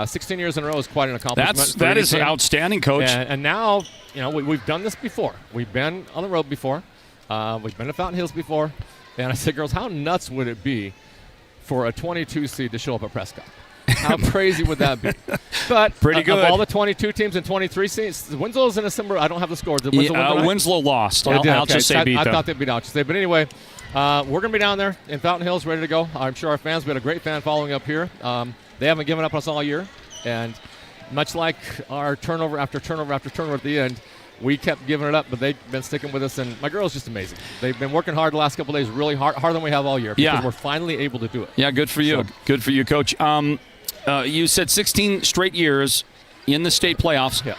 16 years in a row is quite an accomplishment. That is outstanding, Coach. And now, we've done this before. We've been on the road before. We've been to Fountain Hills before. And I said, girls, how nuts would it be for a 22 seed to show up at Prescott? How crazy would that be? But pretty good. Of all the 22 teams and 23 seeds, Winslow's in a similar. I don't have the scores. Did Winslow Winslow lost. Oh, Alchesay beat them. I thought they'd beat Alchesay. But anyway, we're going to be down there in Fountain Hills ready to go. I'm sure our fans, we had a great fan following up here. They haven't given up on us all year. And much like our turnover after turnover after turnover at the end, we kept giving it up, but they've been sticking with us. And my girl's just amazing. They've been working hard the last couple of days, really hard, harder than we have all year. Because we're finally able to do it. Yeah, good for you. So, good for you, Coach. You said 16 straight years in the state playoffs. Yeah.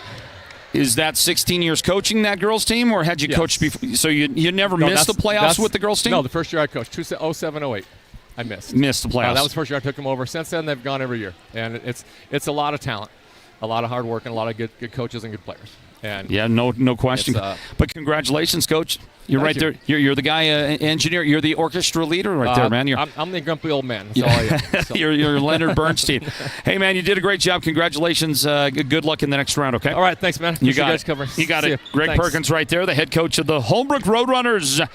Is that 16 years coaching that girls team, or had you coached before? So you never missed the playoffs with the girls team? No, the first year I coached, 07-08. I missed the playoffs. That was the first year I took them over. Since then, they've gone every year. And it's a lot of talent, a lot of hard work, and a lot of good coaches and good players. And yeah, no question. But congratulations, Coach. You're right there. You're the guy, engineer. You're the orchestra leader right there, man. I'm the grumpy old man. That's all I am. So. You're Leonard Bernstein. Hey, man, you did a great job. Congratulations. Good luck in the next round, okay? All right, thanks, man. You got it. Greg Perkins right there, the head coach of the Holbrook Roadrunners.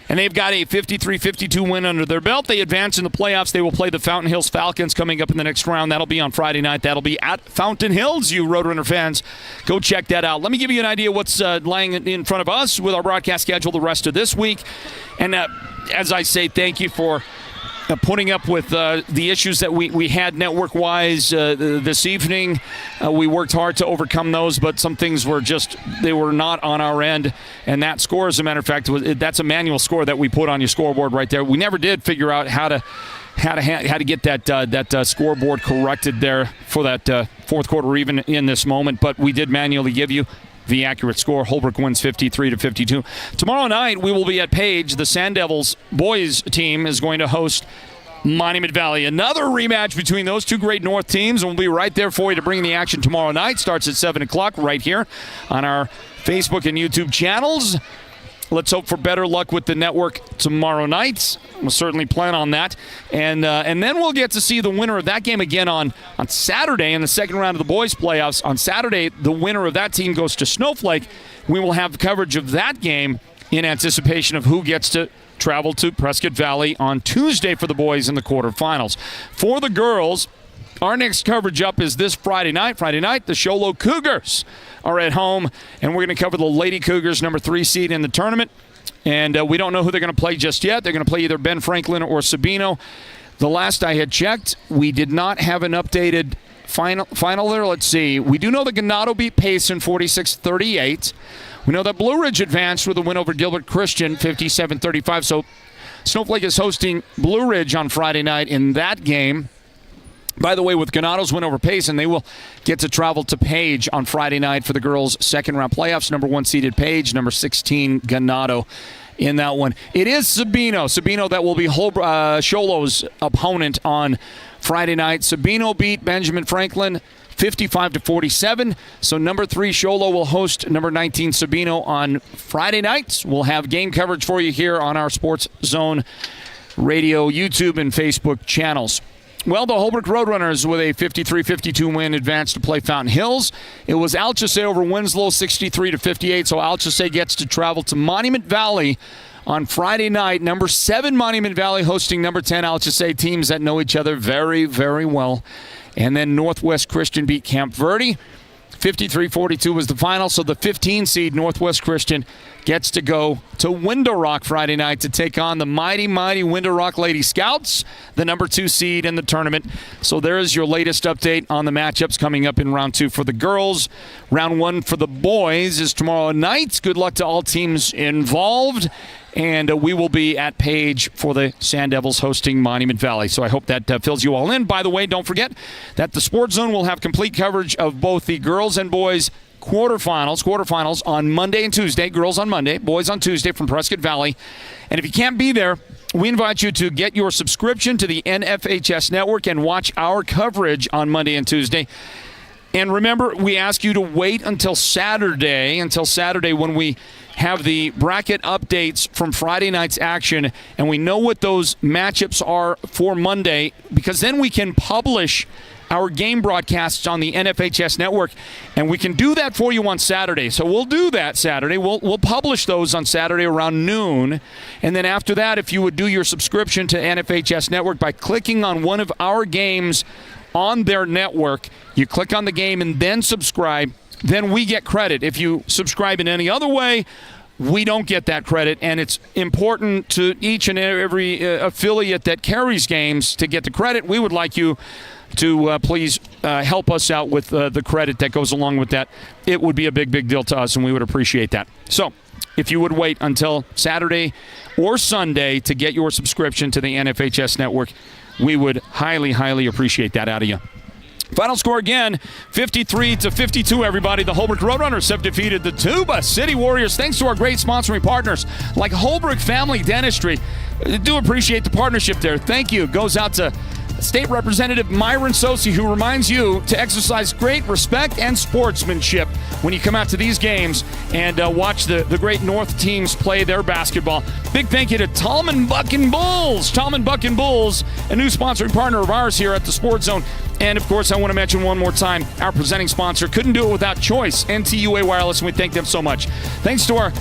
And they've got a 53-52 win under their belt. They advance in the playoffs. They will play the Fountain Hills Falcons coming up in the next round. That'll be on Friday night. That'll be at Fountain Hills, you Roadrunner fans. Go check that out. Let me give you an idea what's lying in front of us with our broadcast schedule the rest of this week. And as I say, thank you for putting up with the issues that we had network-wise this evening. We worked hard to overcome those, but some things were they were not on our end. And that score, as a matter of fact, that's a manual score that we put on your scoreboard right there. We never did figure out how to get that scoreboard corrected there for that fourth quarter or even in this moment, but we did manually give you the accurate score. Holbrook wins 53-52. Tomorrow night, we will be at Page. The Sand Devils boys team is going to host Monument Valley. Another rematch between those two great North teams, and we'll be right there for you to bring the action tomorrow night. Starts at 7 o'clock right here on our Facebook and YouTube channels. Let's hope for better luck with the network tomorrow night. We'll certainly plan on that. And then we'll get to see the winner of that game again on Saturday in the second round of the boys' playoffs. On Saturday, the winner of that team goes to Snowflake. We will have coverage of that game in anticipation of who gets to travel to Prescott Valley on Tuesday for the boys in the quarterfinals. For the girls, our next coverage up is this Friday night. Friday night, the Sholo Cougars are at home, and we're going to cover the Lady Cougars, number 3 seed in the tournament. And we don't know who they're going to play just yet. They're going to play either Ben Franklin or Sabino. The last I had checked, we did not have an updated final there. Let's see. We do know that Ganado beat Payson 46-38. We know that Blue Ridge advanced with a win over Gilbert Christian 57-35. So Snowflake is hosting Blue Ridge on Friday night in that game. By the way, with Ganado's win over Payson, they will get to travel to Page on Friday night for the girls' second-round playoffs. Number 1 seeded Page, number 16 Ganado in that one. It is Sabino. Sabino that will be Sholo's opponent on Friday night. Sabino beat Benjamin Franklin 55-47. So number 3 Sholo will host number 19 Sabino on Friday nights. We'll have game coverage for you here on our Sports Zone Radio, YouTube, and Facebook channels. Well, the Holbrook Roadrunners with a 53-52 win advanced to play Fountain Hills. It was Alchesay over Winslow 63-58, so Alchesay gets to travel to Monument Valley on Friday night. Number 7 Monument Valley hosting number 10 Alchesay, teams that know each other very, very well. And then Northwest Christian beat Camp Verde. 53-42 was the final, so the 15 seed Northwest Christian gets to go to Window Rock Friday night to take on the mighty, mighty Window Rock Lady Scouts, the number 2 seed in the tournament. So there is your latest update on the matchups coming up in round 2 for the girls. Round 1 for the boys is tomorrow night. Good luck to all teams involved. And we will be at Page for the Sand Devils hosting Monument Valley. So I hope that fills you all in. By the way, don't forget that the Sports Zone will have complete coverage of both the girls and boys quarterfinals on Monday and Tuesday. Girls on Monday, boys on Tuesday from Prescott Valley. And if you can't be there, we invite you to get your subscription to the NFHS network and watch our coverage on Monday and Tuesday. And remember, we ask you to wait until Saturday when we have the bracket updates from Friday night's action, and we know what those matchups are for Monday, because then we can publish our game broadcasts on the NFHS network, and we can do that for you on Saturday. So we'll do that Saturday. We'll publish those on Saturday around noon, and then after that, if you would do your subscription to NFHS network by clicking on one of our games on their network, you click on the game and then subscribe, then we get credit. If you subscribe in any other way, we don't get that credit, and it's important to each and every affiliate that carries games to get the credit. We would like you to please help us out with the credit that goes along with that. It would be a big, big deal to us, and we would appreciate that. So if you would wait until Saturday or Sunday to get your subscription to the NFHS network, we would highly, highly appreciate that out of you. Final score again, 53-52, everybody. The Holbrook Roadrunners have defeated the Tuba City Warriors thanks to our great sponsoring partners like Holbrook Family Dentistry. Do appreciate the partnership there. Thank you. Goes out to State Representative Myron Sosi, who reminds you to exercise great respect and sportsmanship when you come out to these games and watch the great North teams play their basketball. Big thank you to Tallman Buck and Bulls. Tallman Buck and Bulls, a new sponsoring partner of ours here at the Sports Zone. And, of course, I want to mention one more time, our presenting sponsor couldn't do it without Choice, NTUA Wireless, and we thank them so much. Thanks to our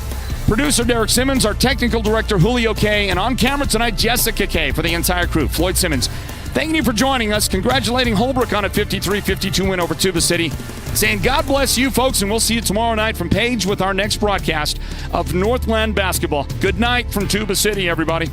producer, Derek Simmons, our technical director, Julio K., and on camera tonight, Jessica K., for the entire crew, Floyd Simmons. Thanking you for joining us. Congratulating Holbrook on a 53-52 win over Tuba City. Saying God bless you, folks, and we'll see you tomorrow night from Page with our next broadcast of Northland Basketball. Good night from Tuba City, everybody.